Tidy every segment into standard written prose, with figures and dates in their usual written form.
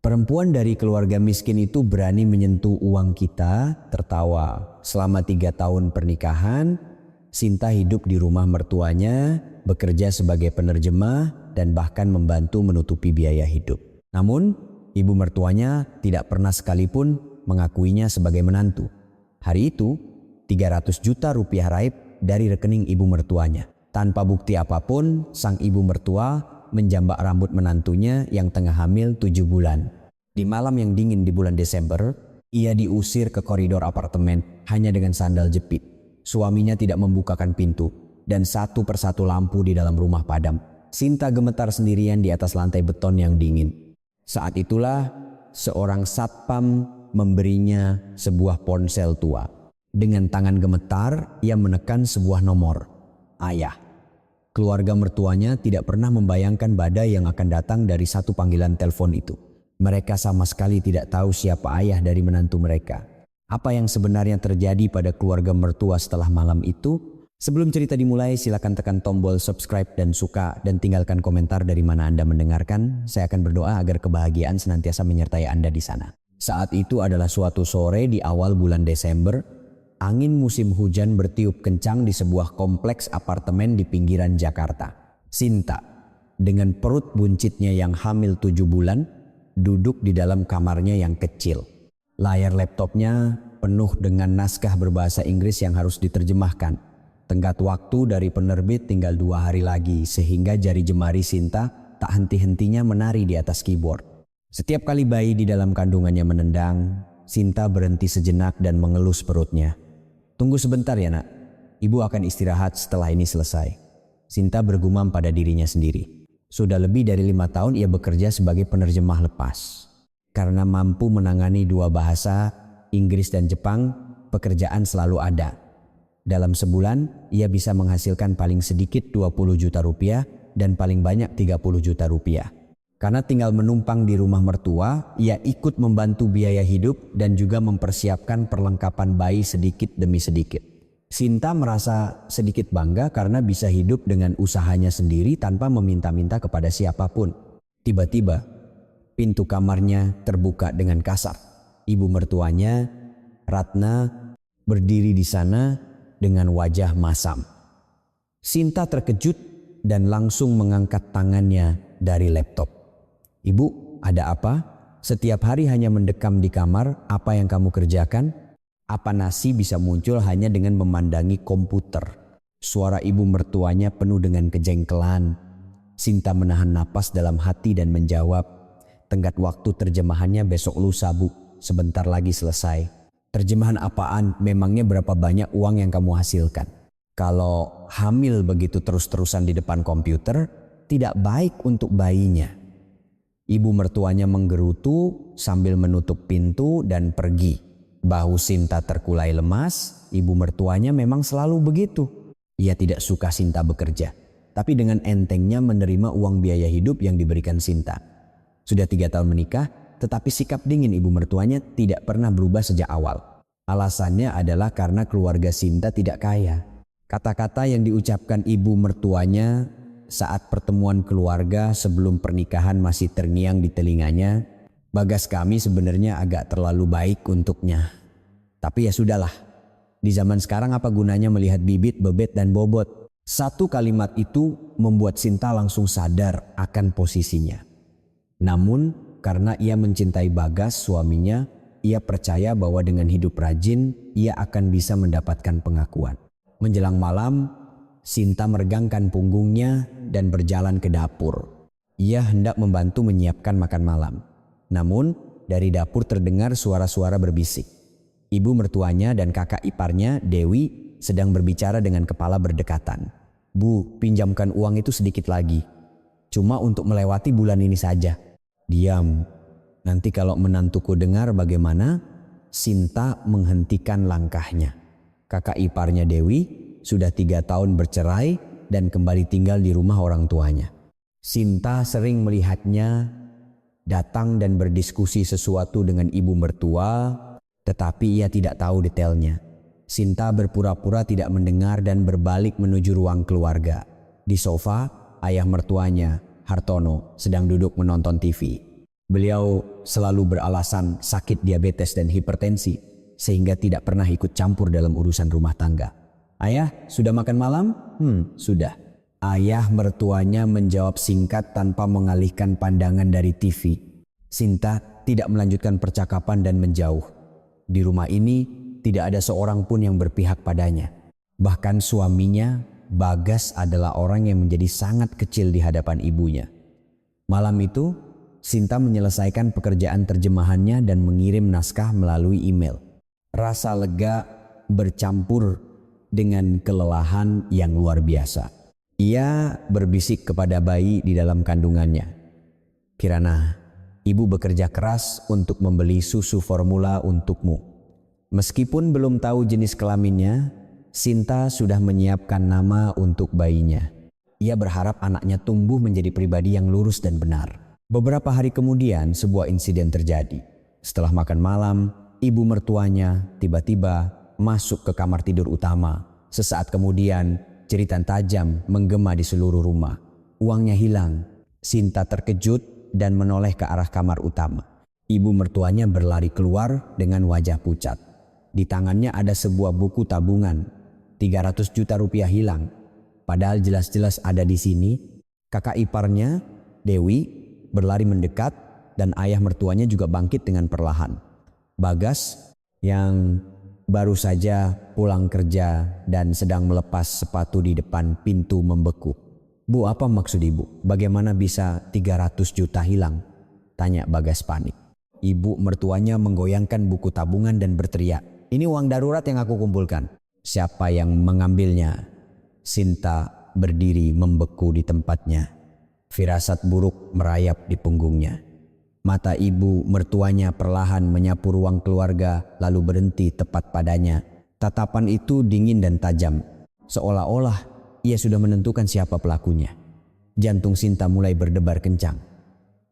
Perempuan dari keluarga miskin itu berani menyentuh uang kita, tertawa. Selama 3 tahun pernikahan, Sinta hidup di rumah mertuanya, bekerja sebagai penerjemah, dan bahkan membantu menutupi biaya hidup. Namun, ibu mertuanya tidak pernah sekalipun mengakuinya sebagai menantu. Hari itu, 300 juta rupiah raib dari rekening ibu mertuanya. Tanpa bukti apapun, sang ibu mertua menjambak rambut menantunya yang tengah hamil 7 bulan. Di malam yang dingin di bulan Desember, ia diusir ke koridor apartemen hanya dengan sandal jepit. Suaminya tidak membukakan pintu dan satu persatu lampu di dalam rumah padam. Sinta gemetar sendirian di atas lantai beton yang dingin. Saat itulah seorang satpam memberinya sebuah ponsel tua. Dengan tangan gemetar, ia menekan sebuah nomor. Ayah. Keluarga mertuanya tidak pernah membayangkan badai yang akan datang dari satu panggilan telepon itu. Mereka sama sekali tidak tahu siapa ayah dari menantu mereka. Apa yang sebenarnya terjadi pada keluarga mertua setelah malam itu? Sebelum cerita dimulai, silakan tekan tombol subscribe dan suka dan tinggalkan komentar dari mana Anda mendengarkan. Saya akan berdoa agar kebahagiaan senantiasa menyertai Anda di sana. Saat itu adalah suatu sore di awal bulan Desember. Angin musim hujan bertiup kencang di sebuah kompleks apartemen di pinggiran Jakarta. Sinta, dengan perut buncitnya yang hamil 7 bulan, duduk di dalam kamarnya yang kecil. Layar laptopnya penuh dengan naskah berbahasa Inggris yang harus diterjemahkan. Tenggat waktu dari penerbit tinggal 2 hari lagi, sehingga jari jemari Sinta tak henti-hentinya menari di atas keyboard. Setiap kali bayi di dalam kandungannya menendang, Sinta berhenti sejenak dan mengelus perutnya. Tunggu sebentar ya nak, ibu akan istirahat setelah ini selesai. Sinta bergumam pada dirinya sendiri. Sudah lebih dari 5 tahun ia bekerja sebagai penerjemah lepas. Karena mampu menangani 2 bahasa, Inggris dan Jepang, pekerjaan selalu ada. Dalam sebulan, ia bisa menghasilkan paling sedikit 20 juta rupiah dan paling banyak 30 juta rupiah. Karena tinggal menumpang di rumah mertua, ia ikut membantu biaya hidup dan juga mempersiapkan perlengkapan bayi sedikit demi sedikit. Sinta merasa sedikit bangga karena bisa hidup dengan usahanya sendiri tanpa meminta-minta kepada siapapun. Tiba-tiba, pintu kamarnya terbuka dengan kasar. Ibu mertuanya, Ratna, berdiri di sana dengan wajah masam. Sinta terkejut dan langsung mengangkat tangannya dari laptop. Ibu, ada apa? Setiap hari hanya mendekam di kamar, apa yang kamu kerjakan? Apa nasi bisa muncul hanya dengan memandangi komputer? Suara ibu mertuanya penuh dengan kejengkelan. Sinta menahan napas dalam hati dan menjawab, tenggat waktu terjemahannya besok lusa bu, sebentar lagi selesai. Terjemahan apaan? Memangnya berapa banyak uang yang kamu hasilkan? Kalau hamil begitu terus-terusan di depan komputer, tidak baik untuk bayinya. Ibu mertuanya menggerutu sambil menutup pintu dan pergi. Bahu Sinta terkulai lemas, ibu mertuanya memang selalu begitu. Ia tidak suka Sinta bekerja, tapi dengan entengnya menerima uang biaya hidup yang diberikan Sinta. Sudah 3 tahun menikah, tetapi sikap dingin ibu mertuanya tidak pernah berubah sejak awal. Alasannya adalah karena keluarga Sinta tidak kaya. Kata-kata yang diucapkan ibu mertuanya saat pertemuan keluarga sebelum pernikahan masih terngiang di telinganya, Bagas kami sebenarnya agak terlalu baik untuknya. Tapi ya sudahlah, di zaman sekarang apa gunanya melihat bibit, bebet, dan bobot. Satu kalimat itu membuat Sinta langsung sadar akan posisinya. Namun karena ia mencintai Bagas suaminya, ia percaya bahwa dengan hidup rajin, ia akan bisa mendapatkan pengakuan. Menjelang malam, Sinta meregangkan punggungnya dan berjalan ke dapur. Ia hendak membantu menyiapkan makan malam. Namun, dari dapur terdengar suara-suara berbisik. Ibu mertuanya dan kakak iparnya, Dewi, sedang berbicara dengan kepala berdekatan. Bu, pinjamkan uang itu sedikit lagi. Cuma untuk melewati bulan ini saja. Diam. Nanti kalau menantuku dengar bagaimana? Sinta menghentikan langkahnya. Kakak iparnya Dewi sudah 3 tahun bercerai dan kembali tinggal di rumah orang tuanya. Sinta sering melihatnya datang dan berdiskusi sesuatu dengan ibu mertua, tetapi ia tidak tahu detailnya. Sinta berpura-pura tidak mendengar dan berbalik menuju ruang keluarga. Di sofa, ayah mertuanya, Hartono, sedang duduk menonton TV. Beliau selalu beralasan sakit diabetes dan hipertensi, sehingga tidak pernah ikut campur dalam urusan rumah tangga. Ayah, sudah makan malam? Sudah. Ayah mertuanya menjawab singkat tanpa mengalihkan pandangan dari TV. Sinta tidak melanjutkan percakapan dan menjauh. Di rumah ini tidak ada seorang pun yang berpihak padanya. Bahkan suaminya, Bagas, adalah orang yang menjadi sangat kecil di hadapan ibunya. Malam itu, Sinta menyelesaikan pekerjaan terjemahannya dan mengirim naskah melalui email. Rasa lega bercampur dengan kelelahan yang luar biasa. Ia berbisik kepada bayi di dalam kandungannya. Kirana, ibu bekerja keras untuk membeli susu formula untukmu. Meskipun belum tahu jenis kelaminnya, Sinta sudah menyiapkan nama untuk bayinya. Ia berharap anaknya tumbuh menjadi pribadi yang lurus dan benar. Beberapa hari kemudian sebuah insiden terjadi. Setelah makan malam, ibu mertuanya tiba-tiba masuk ke kamar tidur utama. Sesaat kemudian, jeritan tajam menggema di seluruh rumah. Uangnya hilang. Sinta terkejut dan menoleh ke arah kamar utama. Ibu mertuanya berlari keluar dengan wajah pucat. Di tangannya ada sebuah buku tabungan. 300 juta rupiah hilang. Padahal jelas-jelas ada di sini. Kakak iparnya, Dewi, berlari mendekat dan ayah mertuanya juga bangkit dengan perlahan. Bagas yang baru saja pulang kerja dan sedang melepas sepatu di depan pintu membeku. Bu, apa maksud ibu? Bagaimana bisa 300 juta hilang? Tanya Bagas panik. Ibu mertuanya menggoyangkan buku tabungan dan berteriak, ini uang darurat yang aku kumpulkan. Siapa yang mengambilnya? Sinta berdiri membeku di tempatnya. Firasat buruk merayap di punggungnya. Mata ibu mertuanya perlahan menyapu ruang keluarga lalu berhenti tepat padanya. Tatapan itu dingin dan tajam. Seolah-olah ia sudah menentukan siapa pelakunya. Jantung Sinta mulai berdebar kencang.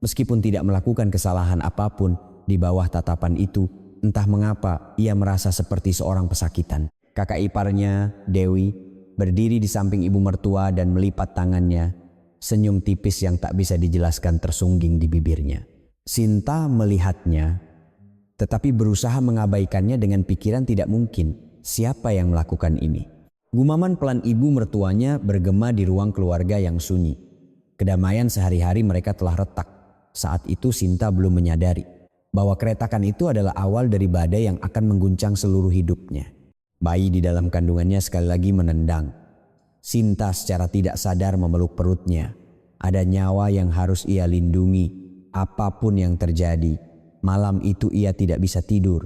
Meskipun tidak melakukan kesalahan apapun, di bawah tatapan itu, entah mengapa ia merasa seperti seorang pesakitan. Kakak iparnya, Dewi, berdiri di samping ibu mertua dan melipat tangannya. Senyum tipis yang tak bisa dijelaskan tersungging di bibirnya. Sinta melihatnya, tetapi berusaha mengabaikannya dengan pikiran tidak mungkin. Siapa yang melakukan ini? Gumaman pelan ibu mertuanya bergema di ruang keluarga yang sunyi. Kedamaian sehari-hari mereka telah retak. Saat itu Sinta belum menyadari bahwa keretakan itu adalah awal dari badai yang akan mengguncang seluruh hidupnya. Bayi di dalam kandungannya sekali lagi menendang. Sinta secara tidak sadar memeluk perutnya. Ada nyawa yang harus ia lindungi. Apapun yang terjadi, malam itu ia tidak bisa tidur.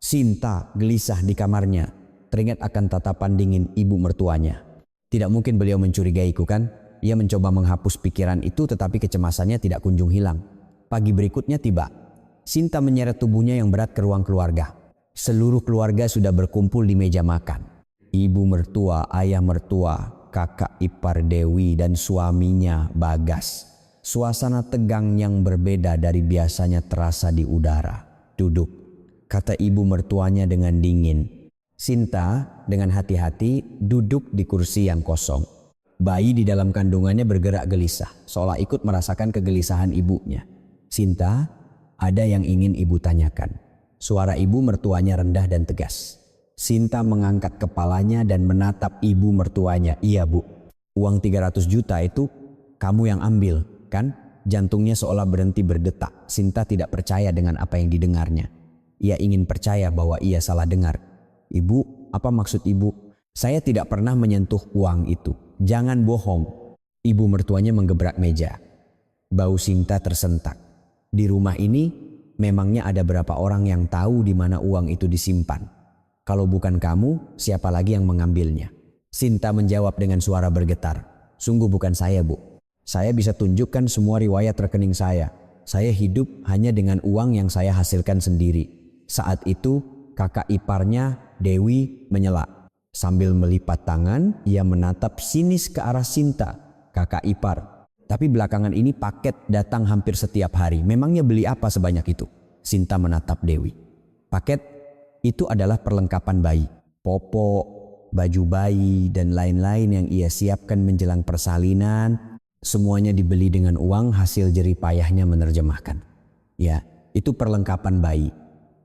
Sinta gelisah di kamarnya, teringat akan tatapan dingin ibu mertuanya. Tidak mungkin beliau mencurigaiku, kan? Ia mencoba menghapus pikiran itu, tetapi kecemasannya tidak kunjung hilang. Pagi berikutnya tiba. Sinta menyeret tubuhnya yang berat ke ruang keluarga. Seluruh keluarga sudah berkumpul di meja makan. Ibu mertua, ayah mertua, kakak ipar Dewi dan suaminya Bagas. Suasana tegang yang berbeda dari biasanya terasa di udara. Duduk, kata ibu mertuanya dengan dingin. Sinta dengan hati-hati duduk di kursi yang kosong. Bayi di dalam kandungannya bergerak gelisah, seolah ikut merasakan kegelisahan ibunya. Sinta, ada yang ingin ibu tanyakan. Suara ibu mertuanya rendah dan tegas. Sinta mengangkat kepalanya dan menatap ibu mertuanya. Iya bu, uang 300 juta itu kamu yang ambil, kan? Jantungnya seolah berhenti berdetak. Sinta tidak percaya dengan apa yang didengarnya. Ia ingin percaya bahwa ia salah dengar. Ibu, apa maksud ibu? Saya tidak pernah menyentuh uang itu. Jangan bohong. Ibu mertuanya menggebrak meja. Bau Sinta tersentak. Di rumah ini memangnya ada berapa orang yang tahu di mana uang itu disimpan? Kalau bukan kamu, siapa lagi yang mengambilnya? Sinta menjawab dengan suara bergetar. Sungguh bukan saya, Bu. Saya bisa tunjukkan semua riwayat rekening saya. Saya hidup hanya dengan uang yang saya hasilkan sendiri. Saat itu, kakak iparnya, Dewi, menyela. Sambil melipat tangan, ia menatap sinis ke arah Sinta, kakak ipar. Tapi belakangan ini paket datang hampir setiap hari. Memangnya beli apa sebanyak itu? Sinta menatap Dewi. Paket itu adalah perlengkapan bayi, popok, baju bayi, dan lain-lain yang ia siapkan menjelang persalinan. Semuanya dibeli dengan uang hasil jerih payahnya menerjemahkan. Ya, itu perlengkapan bayi.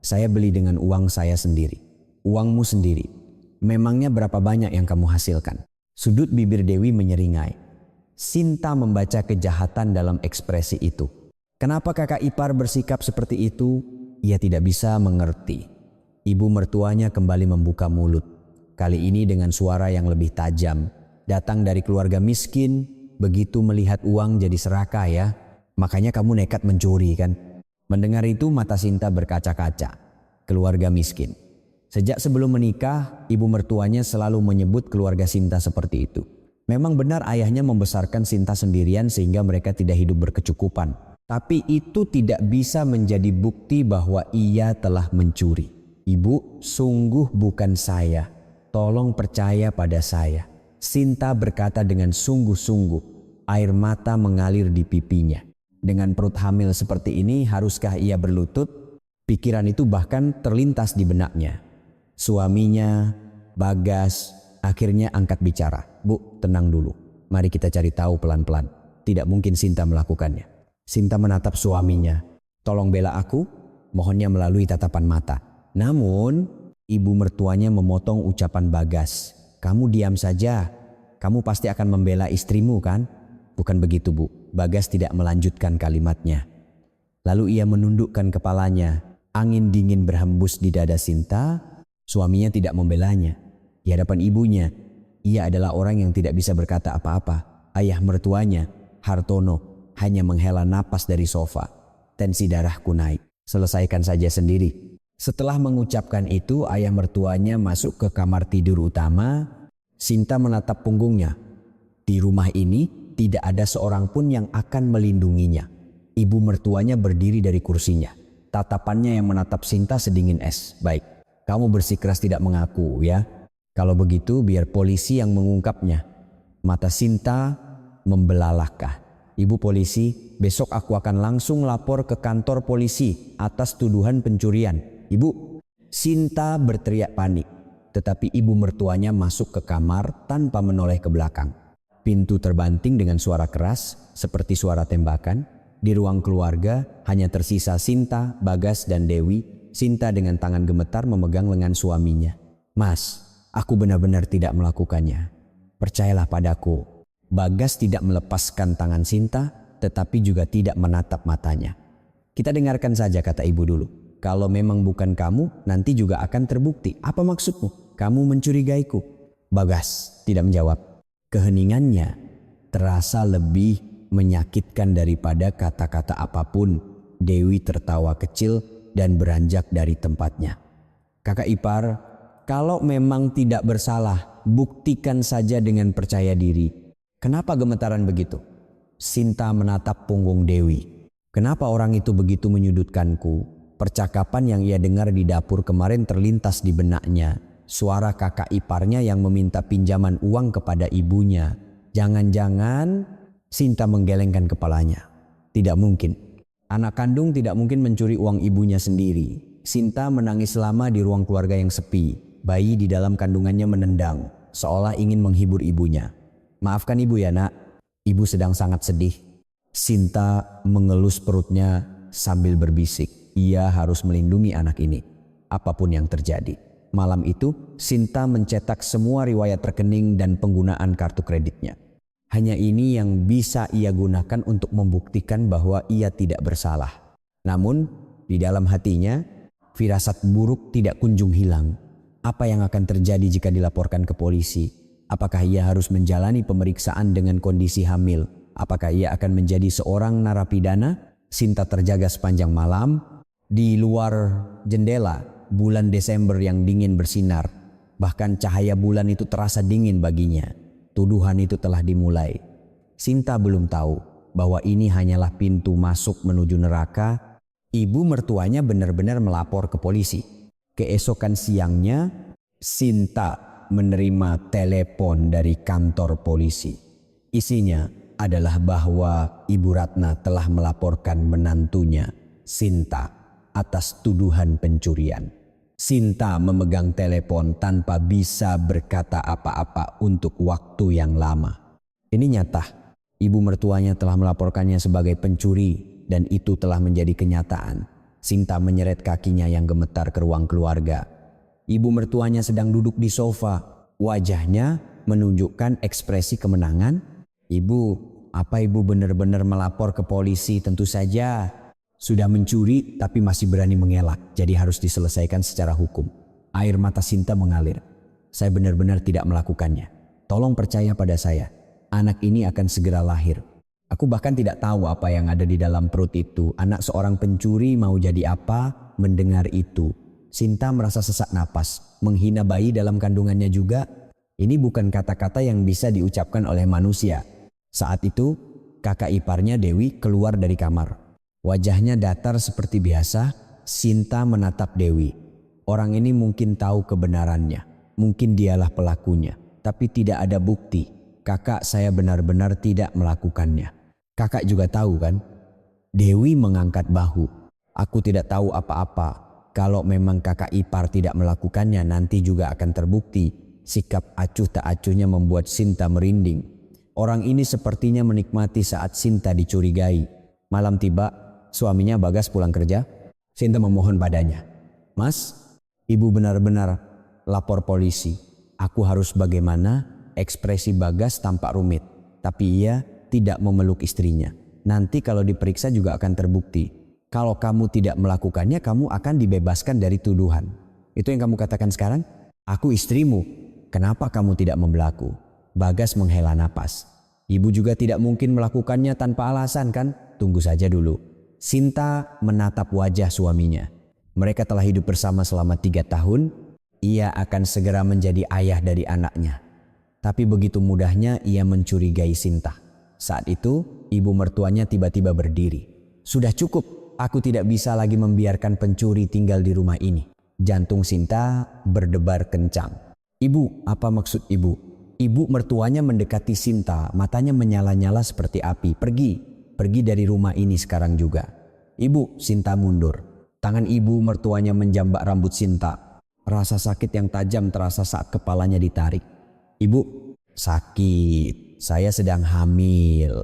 Saya beli dengan uang saya sendiri. Uangmu sendiri. Memangnya berapa banyak yang kamu hasilkan? Sudut bibir Dewi menyeringai. Sinta membaca kejahatan dalam ekspresi itu. Kenapa kakak ipar bersikap seperti itu? Ia tidak bisa mengerti. Ibu mertuanya kembali membuka mulut. Kali ini dengan suara yang lebih tajam. Datang dari keluarga miskin, begitu melihat uang jadi serakah ya. Makanya kamu nekat mencuri kan? Mendengar itu mata Sinta berkaca-kaca. Keluarga miskin. Sejak sebelum menikah, ibu mertuanya selalu menyebut keluarga Sinta seperti itu. Memang benar ayahnya membesarkan Sinta sendirian sehingga mereka tidak hidup berkecukupan. Tapi itu tidak bisa menjadi bukti bahwa ia telah mencuri. Ibu, sungguh bukan saya. Tolong percaya pada saya. Sinta berkata dengan sungguh-sungguh. Air mata mengalir di pipinya. Dengan perut hamil seperti ini, haruskah ia berlutut? Pikiran itu bahkan terlintas di benaknya. Suaminya, Bagas, akhirnya angkat bicara. Bu, tenang dulu. Mari kita cari tahu pelan-pelan. Tidak mungkin Sinta melakukannya. Sinta menatap suaminya. Tolong bela aku, mohonnya melalui tatapan mata. Namun, ibu mertuanya memotong ucapan Bagas. Kamu diam saja. Kamu pasti akan membela istrimu kan? Bukan begitu, Bu. Bagas tidak melanjutkan kalimatnya. Lalu ia menundukkan kepalanya. Angin dingin berhembus di dada Sinta. Suaminya tidak membelanya. Di hadapan ibunya, ia adalah orang yang tidak bisa berkata apa-apa. Ayah mertuanya, Hartono, hanya menghela napas dari sofa. Tensi darahku naik. Selesaikan saja sendiri. Setelah mengucapkan itu, ayah mertuanya masuk ke kamar tidur utama. Sinta menatap punggungnya. Di rumah ini tidak ada seorang pun yang akan melindunginya. Ibu mertuanya berdiri dari kursinya. Tatapannya yang menatap Sinta sedingin es. Baik. Kamu bersikeras tidak mengaku ya. Kalau begitu biar polisi yang mengungkapnya. Mata Sinta membelalakah. Ibu polisi, besok aku akan langsung lapor ke kantor polisi atas tuduhan pencurian. Ibu, Sinta berteriak panik. Tetapi ibu mertuanya masuk ke kamar tanpa menoleh ke belakang. Pintu terbanting dengan suara keras seperti suara tembakan. Di ruang keluarga hanya tersisa Sinta, Bagas dan Dewi. Sinta dengan tangan gemetar memegang lengan suaminya. Mas, aku benar-benar tidak melakukannya. Percayalah padaku. Bagas tidak melepaskan tangan Sinta, tetapi juga tidak menatap matanya. Kita dengarkan saja kata ibu dulu. Kalau memang bukan kamu, nanti juga akan terbukti. Apa maksudmu? Kamu mencurigaiku. Bagas tidak menjawab. Keheningannya terasa lebih menyakitkan daripada kata-kata apapun. Dewi tertawa kecil dan beranjak dari tempatnya. Kakak ipar, kalau memang tidak bersalah, buktikan saja dengan percaya diri. Kenapa gemetaran begitu? Sinta menatap punggung Dewi. Kenapa orang itu begitu menyudutkanku? Percakapan yang ia dengar di dapur kemarin terlintas di benaknya. Suara kakak iparnya yang meminta pinjaman uang kepada ibunya. Jangan-jangan Sinta menggelengkan kepalanya. Tidak mungkin. Anak kandung tidak mungkin mencuri uang ibunya sendiri. Sinta menangis lama di ruang keluarga yang sepi. Bayi di dalam kandungannya menendang, seolah ingin menghibur ibunya. Maafkan ibu ya nak, ibu sedang sangat sedih. Sinta mengelus perutnya sambil berbisik. Ia harus melindungi anak ini, apapun yang terjadi. Malam itu, Sinta mencetak semua riwayat rekening dan penggunaan kartu kreditnya. Hanya ini yang bisa ia gunakan untuk membuktikan bahwa ia tidak bersalah. Namun, di dalam hatinya, firasat buruk tidak kunjung hilang. Apa yang akan terjadi jika dilaporkan ke polisi? Apakah ia harus menjalani pemeriksaan dengan kondisi hamil? Apakah ia akan menjadi seorang narapidana? Sinta terjaga sepanjang malam. Di luar jendela, bulan Desember yang dingin bersinar. Bahkan cahaya bulan itu terasa dingin baginya. Tuduhan itu telah dimulai. Sinta belum tahu bahwa ini hanyalah pintu masuk menuju neraka. Ibu mertuanya benar-benar melapor ke polisi. Keesokan siangnya, Sinta menerima telepon dari kantor polisi. Isinya adalah bahwa Ibu Ratna telah melaporkan menantunya, Sinta, atas tuduhan pencurian. Sinta memegang telepon tanpa bisa berkata apa-apa untuk waktu yang lama. Ini nyata, ibu mertuanya telah melaporkannya sebagai pencuri dan itu telah menjadi kenyataan. Sinta menyeret kakinya yang gemetar ke ruang keluarga. Ibu mertuanya sedang duduk di sofa. Wajahnya menunjukkan ekspresi kemenangan. "Ibu, apa ibu benar-benar melapor ke polisi?" "Tentu saja. Sudah mencuri tapi masih berani mengelak. Jadi harus diselesaikan secara hukum." Air mata Sinta mengalir. "Saya benar-benar tidak melakukannya. Tolong percaya pada saya. Anak ini akan segera lahir. Aku bahkan tidak tahu apa yang ada di dalam perut itu. Anak seorang pencuri mau jadi apa?" Mendengar itu, Sinta merasa sesak napas. Menghina bayi dalam kandungannya juga. Ini bukan kata-kata yang bisa diucapkan oleh manusia. Saat itu, kakak iparnya Dewi keluar dari kamar. Wajahnya datar seperti biasa. Sinta menatap Dewi. Orang ini mungkin tahu kebenarannya. Mungkin dialah pelakunya. Tapi tidak ada bukti. "Kakak, saya benar-benar tidak melakukannya." "Kakak juga tahu kan?" Dewi mengangkat bahu. "Aku tidak tahu apa-apa. Kalau memang kakak ipar tidak melakukannya, nanti juga akan terbukti." Sikap acuh tak acuhnya membuat Sinta merinding. Orang ini sepertinya menikmati saat Sinta dicurigai. Malam tiba, suaminya Bagas pulang kerja. Sinta memohon padanya, "Mas, ibu benar-benar lapor polisi." "Aku harus bagaimana?" Ekspresi Bagas tampak rumit, tapi ia tidak memeluk istrinya. "Nanti kalau diperiksa juga akan terbukti. Kalau kamu tidak melakukannya, kamu akan dibebaskan dari tuduhan." "Itu yang kamu katakan sekarang?" "Aku istrimu. Kenapa kamu tidak membela aku?" Bagas menghela napas. "Ibu juga tidak mungkin melakukannya tanpa alasan kan?" "Tunggu saja dulu." Sinta menatap wajah suaminya. Mereka telah hidup bersama selama 3 tahun. Ia akan segera menjadi ayah dari anaknya. Tapi begitu mudahnya ia mencurigai Sinta. Saat itu, ibu mertuanya tiba-tiba berdiri. "Sudah cukup, aku tidak bisa lagi membiarkan pencuri tinggal di rumah ini." Jantung Sinta berdebar kencang. "Ibu, apa maksud ibu?" Ibu mertuanya mendekati Sinta, matanya menyala-nyala seperti api. Pergi dari rumah ini sekarang juga." "Ibu," Sinta mundur. Tangan ibu mertuanya menjambak rambut Sinta. Rasa sakit yang tajam terasa saat kepalanya ditarik. "Ibu." "Sakit, saya sedang hamil."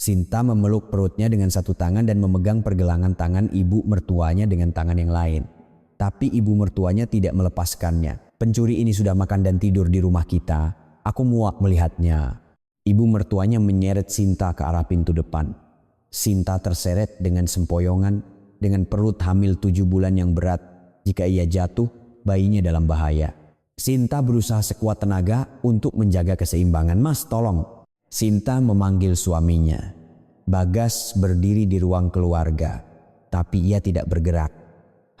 Sinta memeluk perutnya dengan satu tangan dan memegang pergelangan tangan ibu mertuanya dengan tangan yang lain. Tapi ibu mertuanya tidak melepaskannya. "Pencuri ini sudah makan dan tidur di rumah kita. Aku muak melihatnya." Ibu mertuanya menyeret Sinta ke arah pintu depan. Sinta terseret dengan sempoyongan, dengan perut hamil 7 bulan yang berat. Jika ia jatuh, bayinya dalam bahaya. Sinta berusaha sekuat tenaga untuk menjaga keseimbangan. "Mas, tolong." Sinta memanggil suaminya. Bagas berdiri di ruang keluarga, tapi ia tidak bergerak.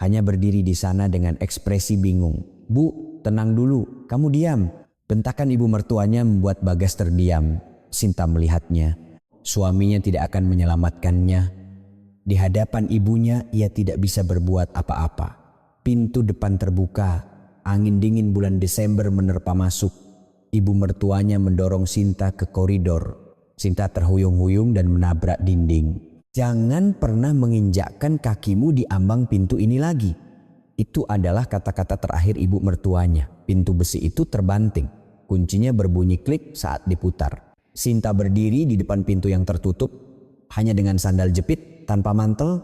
Hanya berdiri di sana dengan ekspresi bingung. "Bu, tenang dulu, kamu diam." Bentakan ibu mertuanya membuat Bagas terdiam. Sinta melihatnya. Suaminya tidak akan menyelamatkannya. Di hadapan ibunya ia tidak bisa berbuat apa-apa. Pintu depan terbuka. Angin dingin bulan Desember menerpa masuk. Ibu mertuanya mendorong Sinta ke koridor. Sinta terhuyung-huyung dan menabrak dinding. "Jangan pernah menginjakkan kakimu di ambang pintu ini lagi." Itu adalah kata-kata terakhir ibu mertuanya. Pintu besi itu terbanting. Kuncinya berbunyi klik saat diputar. Sinta berdiri di depan pintu yang tertutup, hanya dengan sandal jepit, tanpa mantel.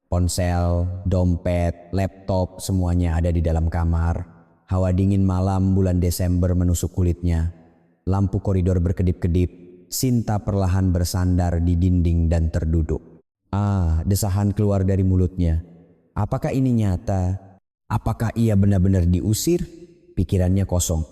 Ponsel, dompet, laptop, semuanya ada di dalam kamar. Hawa dingin malam bulan Desember menusuk kulitnya. Lampu koridor berkedip-kedip. Sinta perlahan bersandar di dinding dan terduduk. Desahan keluar dari mulutnya. Apakah ini nyata? Apakah ia benar-benar diusir? Pikirannya kosong.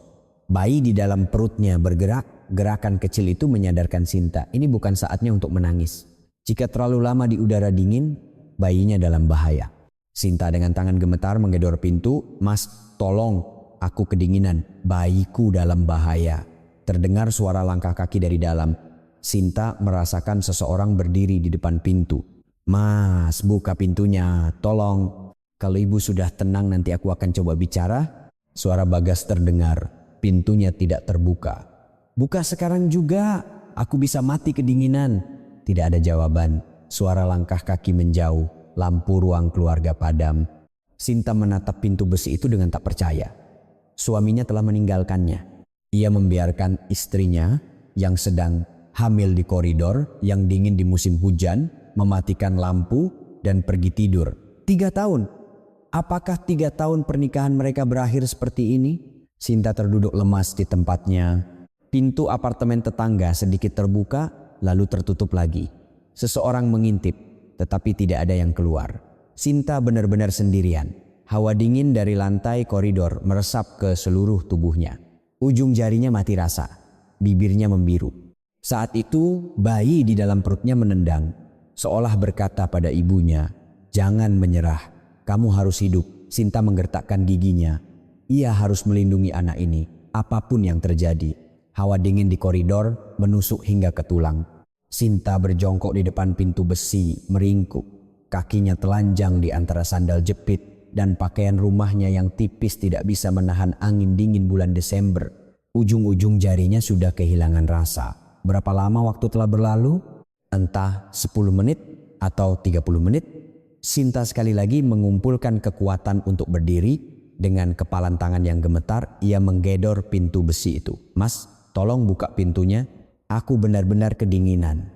Bayi di dalam perutnya bergerak. Gerakan kecil itu menyadarkan Sinta. Ini bukan saatnya untuk menangis. Jika terlalu lama di udara dingin, bayinya dalam bahaya. Sinta dengan tangan gemetar menggedor pintu. "Mas, tolong, aku kedinginan. Bayiku dalam bahaya." Terdengar suara langkah kaki dari dalam. Sinta merasakan seseorang berdiri di depan pintu. "Mas, buka pintunya, tolong." "Kalau ibu sudah tenang nanti aku akan coba bicara." Suara Bagas terdengar. Pintunya tidak terbuka. "Buka sekarang juga, aku bisa mati kedinginan." Tidak ada jawaban. Suara langkah kaki menjauh. Lampu ruang keluarga padam. Sinta menatap pintu besi itu dengan tak percaya. Suaminya telah meninggalkannya. Ia membiarkan istrinya yang sedang hamil di koridor yang dingin di musim hujan mematikan lampu, dan pergi tidur. 3 tahun. Apakah 3 tahun pernikahan mereka berakhir seperti ini? Sinta terduduk lemas di tempatnya. Pintu apartemen tetangga sedikit terbuka, lalu tertutup lagi. Seseorang mengintip, tetapi tidak ada yang keluar. Sinta benar-benar sendirian. Hawa dingin dari lantai koridor meresap ke seluruh tubuhnya. Ujung jarinya mati rasa, bibirnya membiru. Saat itu bayi di dalam perutnya menendang, seolah berkata pada ibunya, "Jangan menyerah, kamu harus hidup." Sinta menggertakkan giginya. Ia harus melindungi anak ini, apapun yang terjadi. Hawa dingin di koridor menusuk hingga ke tulang. Sinta berjongkok di depan pintu besi, meringkuk. Kakinya telanjang di antara sandal jepit, dan pakaian rumahnya yang tipis tidak bisa menahan angin dingin bulan Desember. Ujung-ujung jarinya sudah kehilangan rasa. Berapa lama waktu telah berlalu? Entah 10 menit atau 30 menit. Sinta sekali lagi mengumpulkan kekuatan untuk berdiri. Dengan kepalan tangan yang gemetar, ia menggedor pintu besi itu. "Mas, tolong buka pintunya. Aku benar-benar kedinginan."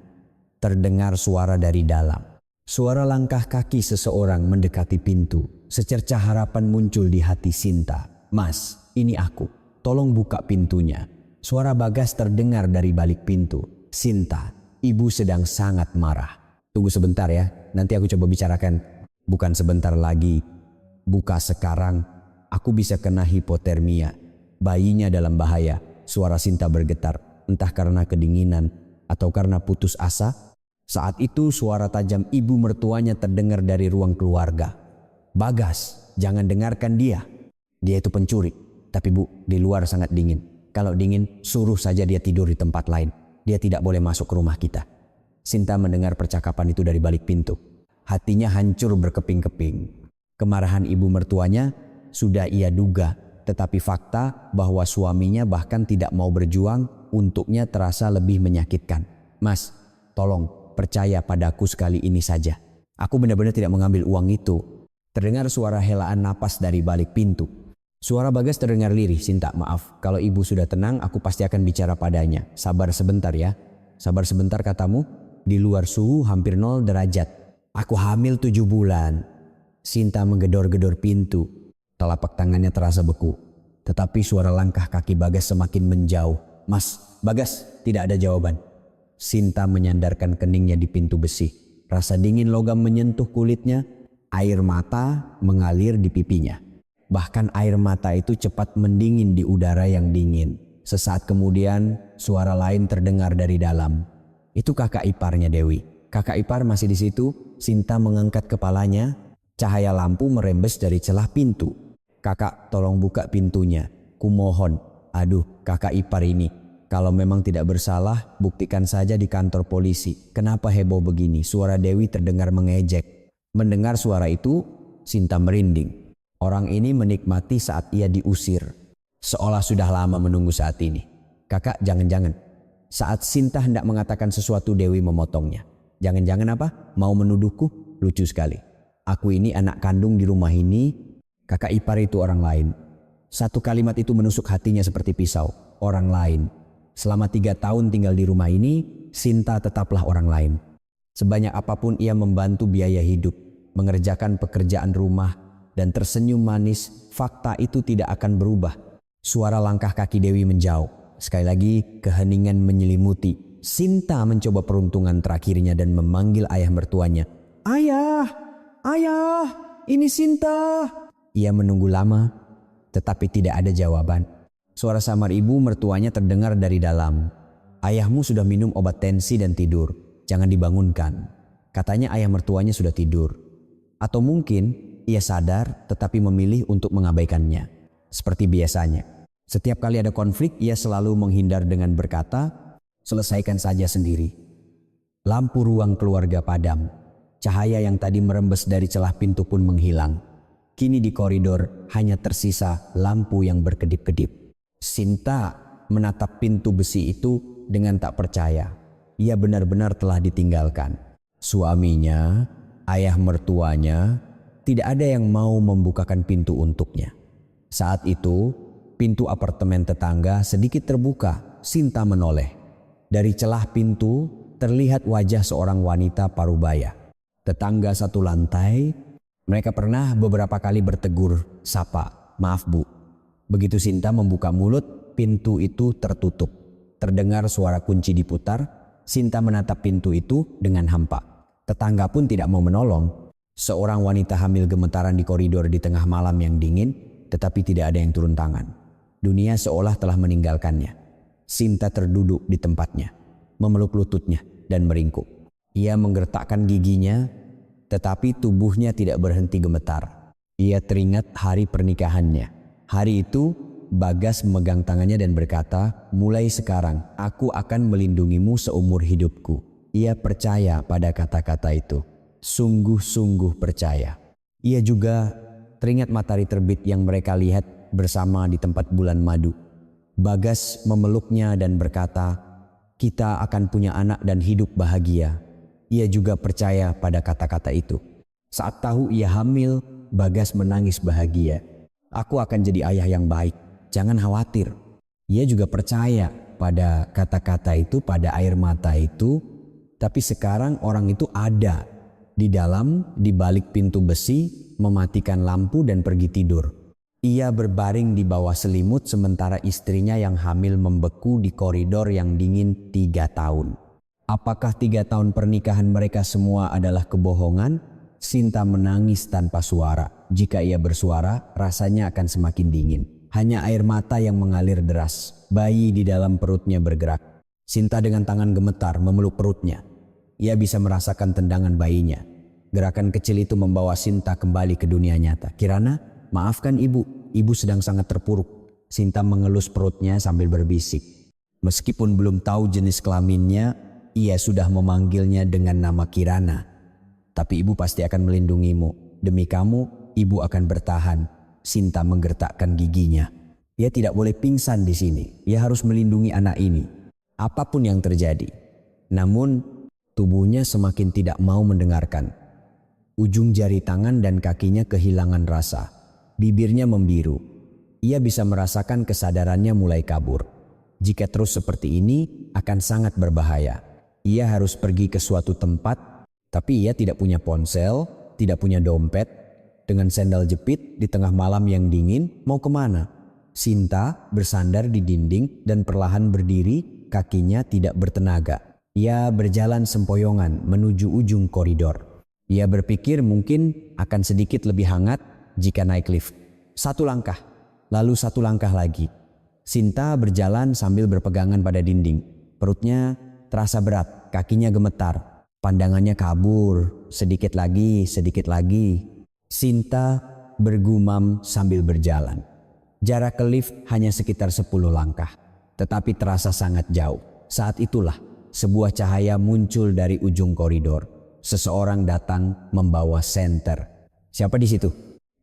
Terdengar suara dari dalam. Suara langkah kaki seseorang mendekati pintu. Secercah harapan muncul di hati Sinta. "Mas, ini aku. Tolong buka pintunya." Suara Bagas terdengar dari balik pintu. "Sinta, ibu sedang sangat marah." "Tunggu sebentar ya, nanti aku coba bicarakan." "Bukan sebentar lagi. Buka sekarang. Aku bisa kena hipotermia. Bayinya dalam bahaya." Suara Sinta bergetar, entah karena kedinginan atau karena putus asa. Saat itu suara tajam ibu mertuanya terdengar dari ruang keluarga. "Bagas, jangan dengarkan dia. Dia itu pencuri. Tapi Bu, di luar sangat dingin. Kalau dingin, suruh saja dia tidur di tempat lain. Dia tidak boleh masuk ke rumah kita." Sinta mendengar percakapan itu dari balik pintu. Hatinya hancur berkeping-keping. Kemarahan ibu mertuanya sudah ia duga, tetapi fakta bahwa suaminya bahkan tidak mau berjuang untuknya terasa lebih menyakitkan. "Mas, tolong percaya padaku sekali ini saja. Aku benar-benar tidak mengambil uang itu." Terdengar suara helaan napas dari balik pintu. Suara Bagas terdengar lirih. "Sinta, maaf. Kalau ibu sudah tenang, aku pasti akan bicara padanya. Sabar sebentar ya." "Sabar sebentar katamu? Di luar suhu hampir 0 derajat. Aku hamil 7 bulan. Sinta menggedor-gedor pintu. Telapak tangannya terasa beku. Tetapi suara langkah kaki Bagas semakin menjauh. "Mas, Bagas." Tidak ada jawaban. Sinta menyandarkan keningnya di pintu besi. Rasa dingin logam menyentuh kulitnya. Air mata mengalir di pipinya. Bahkan air mata itu cepat mendingin di udara yang dingin. Sesaat kemudian suara lain terdengar dari dalam. Itu kakak iparnya Dewi. Kakak ipar masih di situ. Sinta mengangkat kepalanya. Cahaya lampu merembes dari celah pintu. "Kakak, tolong buka pintunya. Kumohon." "Aduh, kakak ipar ini. Kalau memang tidak bersalah, buktikan saja di kantor polisi. Kenapa heboh begini?" Suara Dewi terdengar mengejek. Mendengar suara itu, Sinta merinding. Orang ini menikmati saat ia diusir. Seolah sudah lama menunggu saat ini. "Kakak, jangan-jangan." Saat Sinta hendak mengatakan sesuatu, Dewi memotongnya. "Jangan-jangan apa? Mau menuduhku? Lucu sekali. Aku ini anak kandung di rumah ini. Kakak ipar itu orang lain." Satu kalimat itu menusuk hatinya seperti pisau. Orang lain. Selama 3 tahun tinggal di rumah ini, Sinta tetaplah orang lain. Sebanyak apapun ia membantu biaya hidup, mengerjakan pekerjaan rumah, dan tersenyum manis, fakta itu tidak akan berubah. Suara langkah kaki Dewi menjauh. Sekali lagi keheningan menyelimuti. Sinta mencoba peruntungan terakhirnya dan memanggil ayah mertuanya. "Ayah, ayah, ini Sinta." Ia menunggu lama, tetapi tidak ada jawaban. Suara samar ibu mertuanya terdengar dari dalam. "Ayahmu sudah minum obat tensi dan tidur. Jangan dibangunkan." Katanya ayah mertuanya sudah tidur. Atau mungkin ia sadar tetapi memilih untuk mengabaikannya. Seperti biasanya. Setiap kali ada konflik, ia selalu menghindar dengan berkata, "Selesaikan saja sendiri." Lampu ruang keluarga padam. Cahaya yang tadi merembes dari celah pintu pun menghilang. Kini di koridor hanya tersisa lampu yang berkedip-kedip. Sinta menatap pintu besi itu dengan tak percaya. Ia benar-benar telah ditinggalkan. Suaminya, ayah mertuanya, tidak ada yang mau membukakan pintu untuknya. Saat itu, pintu apartemen tetangga sedikit terbuka. Sinta menoleh. Dari celah pintu, terlihat wajah seorang wanita parubaya. Tetangga satu lantai, mereka pernah beberapa kali bertegur sapa, "Maaf Bu." Begitu Sinta membuka mulut, pintu itu tertutup. Terdengar suara kunci diputar. Sinta menatap pintu itu dengan hampa. Tetangga pun tidak mau menolong. Seorang wanita hamil gemetaran di koridor di tengah malam yang dingin, tetapi tidak ada yang turun tangan. Dunia seolah telah meninggalkannya. Sinta terduduk di tempatnya, memeluk lututnya dan meringkuk. Ia menggertakkan giginya, tetapi tubuhnya tidak berhenti gemetar. Ia teringat hari pernikahannya. Hari itu Bagas memegang tangannya dan berkata, "Mulai sekarang aku akan melindungimu seumur hidupku." Ia percaya pada kata-kata itu. Sungguh-sungguh percaya. Ia juga teringat matahari terbit yang mereka lihat bersama di tempat bulan madu. Bagas memeluknya dan berkata, "Kita akan punya anak dan hidup bahagia." Ia juga percaya pada kata-kata itu. Saat tahu ia hamil, Bagas menangis bahagia. "Aku akan jadi ayah yang baik, jangan khawatir." Ia juga percaya pada kata-kata itu, pada air mata itu. Tapi sekarang orang itu ada di balik pintu besi, mematikan lampu dan pergi tidur. Ia berbaring di bawah selimut sementara istrinya yang hamil membeku di koridor yang dingin 3 tahun. Apakah 3 tahun pernikahan mereka semua adalah kebohongan? Sinta menangis tanpa suara. Jika ia bersuara, rasanya akan semakin dingin. Hanya air mata yang mengalir deras. Bayi di dalam perutnya bergerak. Sinta dengan tangan gemetar memeluk perutnya. Ia bisa merasakan tendangan bayinya. Gerakan kecil itu membawa Sinta kembali ke dunia nyata. "Kirana, maafkan ibu, ibu sedang sangat terpuruk." Sinta mengelus perutnya sambil berbisik. Meskipun belum tahu jenis kelaminnya, ia sudah memanggilnya dengan nama Kirana. "Tapi ibu pasti akan melindungimu. Demi kamu, ibu akan bertahan." Sinta menggertakkan giginya. Ia tidak boleh pingsan di sini. Ia harus melindungi anak ini, apapun yang terjadi. Namun, tubuhnya semakin tidak mau mendengarkan. Ujung jari tangan dan kakinya kehilangan rasa. Bibirnya membiru. Ia bisa merasakan kesadarannya mulai kabur. Jika terus seperti ini, akan sangat berbahaya. Ia harus pergi ke suatu tempat, tapi ia tidak punya ponsel, tidak punya dompet. Dengan sendal jepit di tengah malam yang dingin, mau kemana? Sinta bersandar di dinding dan perlahan berdiri, kakinya tidak bertenaga. Ia berjalan sempoyongan menuju ujung koridor. Ia berpikir mungkin akan sedikit lebih hangat jika naik lift. 1 langkah, lalu 1 langkah lagi. Sinta berjalan sambil berpegangan pada dinding. Perutnya terasa berat, kakinya gemetar. Pandangannya kabur, sedikit lagi, sedikit lagi. Sinta bergumam sambil berjalan. Jarak ke lift hanya sekitar 10 langkah, tetapi terasa sangat jauh. Saat itulah sebuah cahaya muncul dari ujung koridor. Seseorang datang membawa senter. "Siapa di situ?"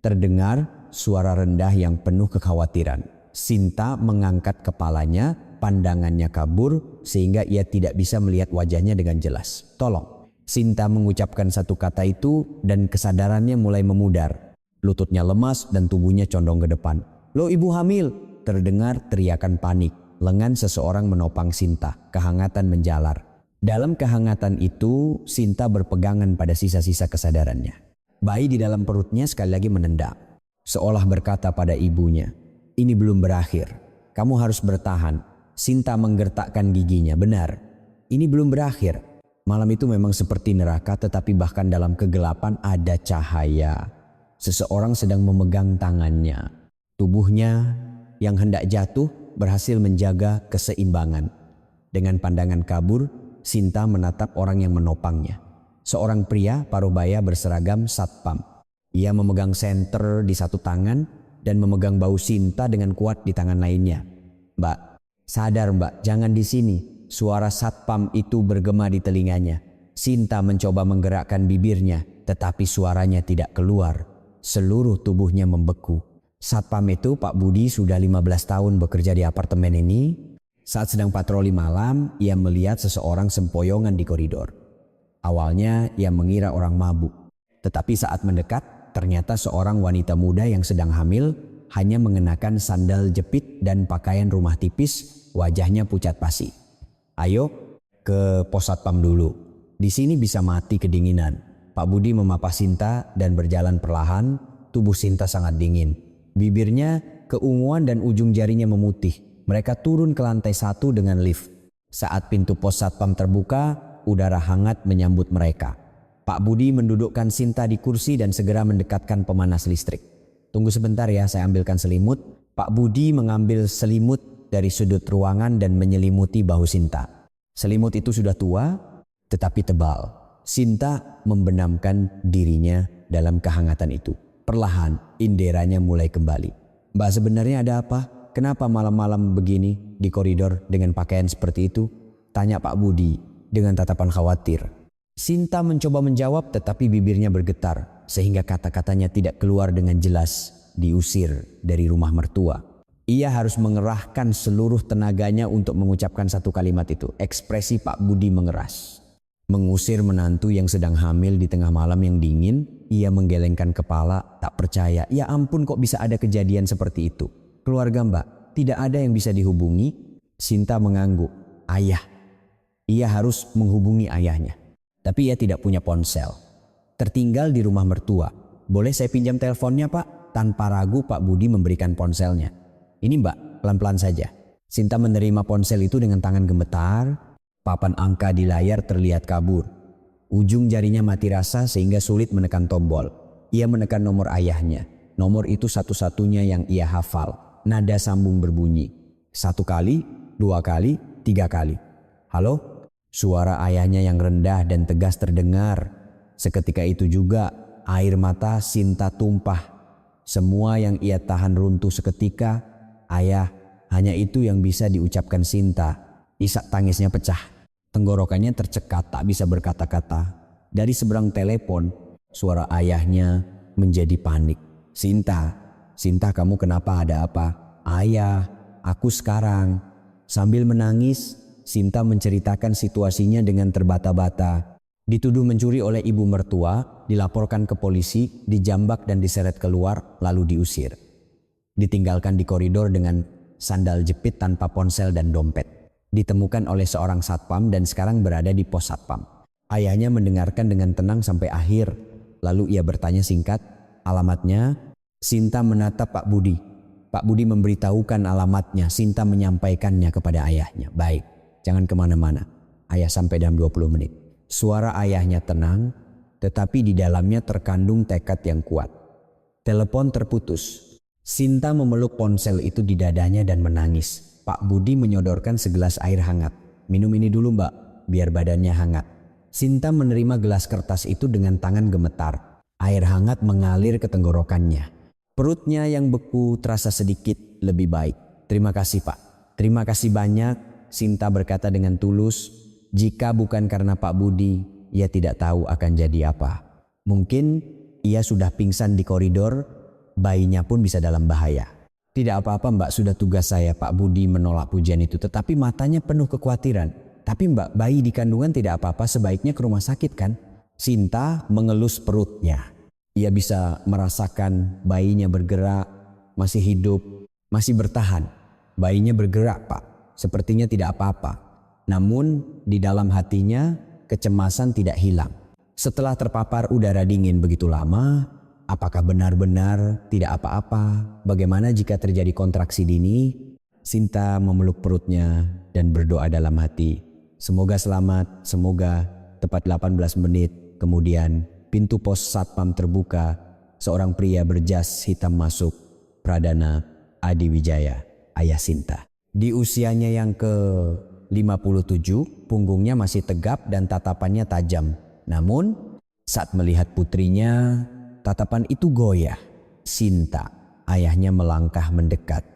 Terdengar suara rendah yang penuh kekhawatiran. Sinta mengangkat kepalanya, pandangannya kabur sehingga ia tidak bisa melihat wajahnya dengan jelas. "Tolong." Sinta mengucapkan satu kata itu dan kesadarannya mulai memudar. Lututnya lemas dan tubuhnya condong ke depan. "Loh, ibu hamil!" Terdengar teriakan panik. Lengan seseorang menopang Sinta. Kehangatan menjalar. Dalam kehangatan itu, Sinta berpegangan pada sisa-sisa kesadarannya. Bayi di dalam perutnya sekali lagi menendang. Seolah berkata pada ibunya, "Ini belum berakhir. Kamu harus bertahan." Sinta menggertakkan giginya. Benar, ini belum berakhir. Malam itu memang seperti neraka, tetapi bahkan dalam kegelapan ada cahaya. Seseorang sedang memegang tangannya. Tubuhnya yang hendak jatuh berhasil menjaga keseimbangan. Dengan pandangan kabur, Sinta menatap orang yang menopangnya. Seorang pria parubaya berseragam satpam. Ia memegang senter di satu tangan dan memegang bahu Sinta dengan kuat di tangan lainnya. "Mbak, sadar Mbak, jangan di sini." Suara satpam itu bergema di telinganya. Sinta mencoba menggerakkan bibirnya, tetapi suaranya tidak keluar. Seluruh tubuhnya membeku. Satpam itu, Pak Budi, sudah 15 tahun bekerja di apartemen ini. Saat sedang patroli malam, ia melihat seseorang sempoyongan di koridor. Awalnya ia mengira orang mabuk. Tetapi saat mendekat, ternyata seorang wanita muda yang sedang hamil, hanya mengenakan sandal jepit dan pakaian rumah tipis, wajahnya pucat pasi. "Ayo," Ke pos satpam dulu. Di sini bisa mati kedinginan. Pak Budi memapah Sinta dan berjalan perlahan. Tubuh Sinta sangat dingin. Bibirnya keunguan dan ujung jarinya memutih. Mereka turun ke lantai 1 dengan lift. Saat pintu pos satpam terbuka, udara hangat menyambut mereka. Pak Budi mendudukkan Sinta di kursi dan segera mendekatkan pemanas listrik. Tunggu sebentar ya, saya ambilkan selimut. Pak Budi mengambil selimut dari sudut ruangan dan menyelimuti bahu Sinta. Selimut itu sudah tua, tetapi tebal. Sinta membenamkan dirinya dalam kehangatan itu. Perlahan, inderanya mulai kembali. Mbak, sebenarnya ada apa? Kenapa malam-malam begini di koridor dengan pakaian seperti itu? Tanya Pak Budi dengan tatapan khawatir. Sinta mencoba menjawab tetapi bibirnya bergetar sehingga kata-katanya tidak keluar dengan jelas. Diusir dari rumah mertua. Ia harus mengerahkan seluruh tenaganya untuk mengucapkan satu kalimat itu. Ekspresi Pak Budi mengeras. Mengusir menantu yang sedang hamil di tengah malam yang dingin, ia menggelengkan kepala, tak percaya. Ya ampun, kok bisa ada kejadian seperti itu? Keluarga Mbak, tidak ada yang bisa dihubungi. Sinta mengangguk. Ayah. Ia harus menghubungi ayahnya. Tapi ia tidak punya ponsel. Tertinggal di rumah mertua. Boleh saya pinjam teleponnya Pak? Tanpa ragu Pak Budi memberikan ponselnya. Ini Mbak, pelan-pelan saja. Sinta menerima ponsel itu dengan tangan gemetar. Papan angka di layar terlihat kabur. Ujung jarinya mati rasa sehingga sulit menekan tombol. Ia menekan nomor ayahnya. Nomor itu satu-satunya yang ia hafal. Nada sambung berbunyi. 1 kali, 2 kali, 3 kali. Halo? Suara ayahnya yang rendah dan tegas terdengar. Seketika itu juga air mata Sinta tumpah. Semua yang ia tahan runtuh seketika. Ayah, hanya itu yang bisa diucapkan Sinta. Isak tangisnya pecah. Tenggorokannya tercekat, tak bisa berkata-kata. Dari seberang telepon, suara ayahnya menjadi panik. Sinta, Sinta kamu kenapa, ada apa? Ayah, aku sekarang. Sambil menangis, Sinta menceritakan situasinya dengan terbata-bata. Dituduh mencuri oleh ibu mertua, dilaporkan ke polisi, dijambak dan diseret keluar, lalu diusir. Ditinggalkan di koridor dengan sandal jepit tanpa ponsel dan dompet. Ditemukan oleh seorang satpam dan sekarang berada di pos satpam. Ayahnya mendengarkan dengan tenang sampai akhir. Lalu ia bertanya singkat, alamatnya? Sinta menatap Pak Budi. Pak Budi memberitahukan alamatnya. Sinta menyampaikannya kepada ayahnya. Baik, jangan kemana-mana. Ayah sampai dalam 20 menit. Suara ayahnya tenang, tetapi di dalamnya terkandung tekad yang kuat. Telepon terputus. Sinta memeluk ponsel itu di dadanya dan menangis. Pak Budi menyodorkan segelas air hangat. Minum ini dulu Mbak, biar badannya hangat. Sinta menerima gelas kertas itu dengan tangan gemetar. Air hangat mengalir ke tenggorokannya. Perutnya yang beku terasa sedikit lebih baik. Terima kasih Pak. Terima kasih banyak, Sinta berkata dengan tulus. Jika bukan karena Pak Budi, ia tidak tahu akan jadi apa. Mungkin ia sudah pingsan di koridor. Bayinya pun bisa dalam bahaya. Tidak apa-apa Mbak, sudah tugas saya. Pak Budi menolak pujian itu, tetapi matanya penuh kekhawatiran. Tapi Mbak, bayi di kandungan tidak apa-apa, sebaiknya ke rumah sakit kan? Sinta mengelus perutnya. Ia bisa merasakan bayinya bergerak, masih hidup, masih bertahan. Bayinya bergerak Pak, sepertinya tidak apa-apa. Namun di dalam hatinya kecemasan tidak hilang. Setelah terpapar udara dingin begitu lama, apakah benar-benar tidak apa-apa? Bagaimana jika terjadi kontraksi dini? Sinta memeluk perutnya dan berdoa dalam hati. Semoga selamat, semoga. Tepat 18 menit kemudian pintu pos satpam terbuka. Seorang pria berjas hitam masuk. Pradana Adi Wijaya, ayah Sinta. Di usianya yang ke-57, punggungnya masih tegap dan tatapannya tajam. Namun saat melihat putrinya, tatapan itu goyah. Sinta, ayahnya melangkah mendekat.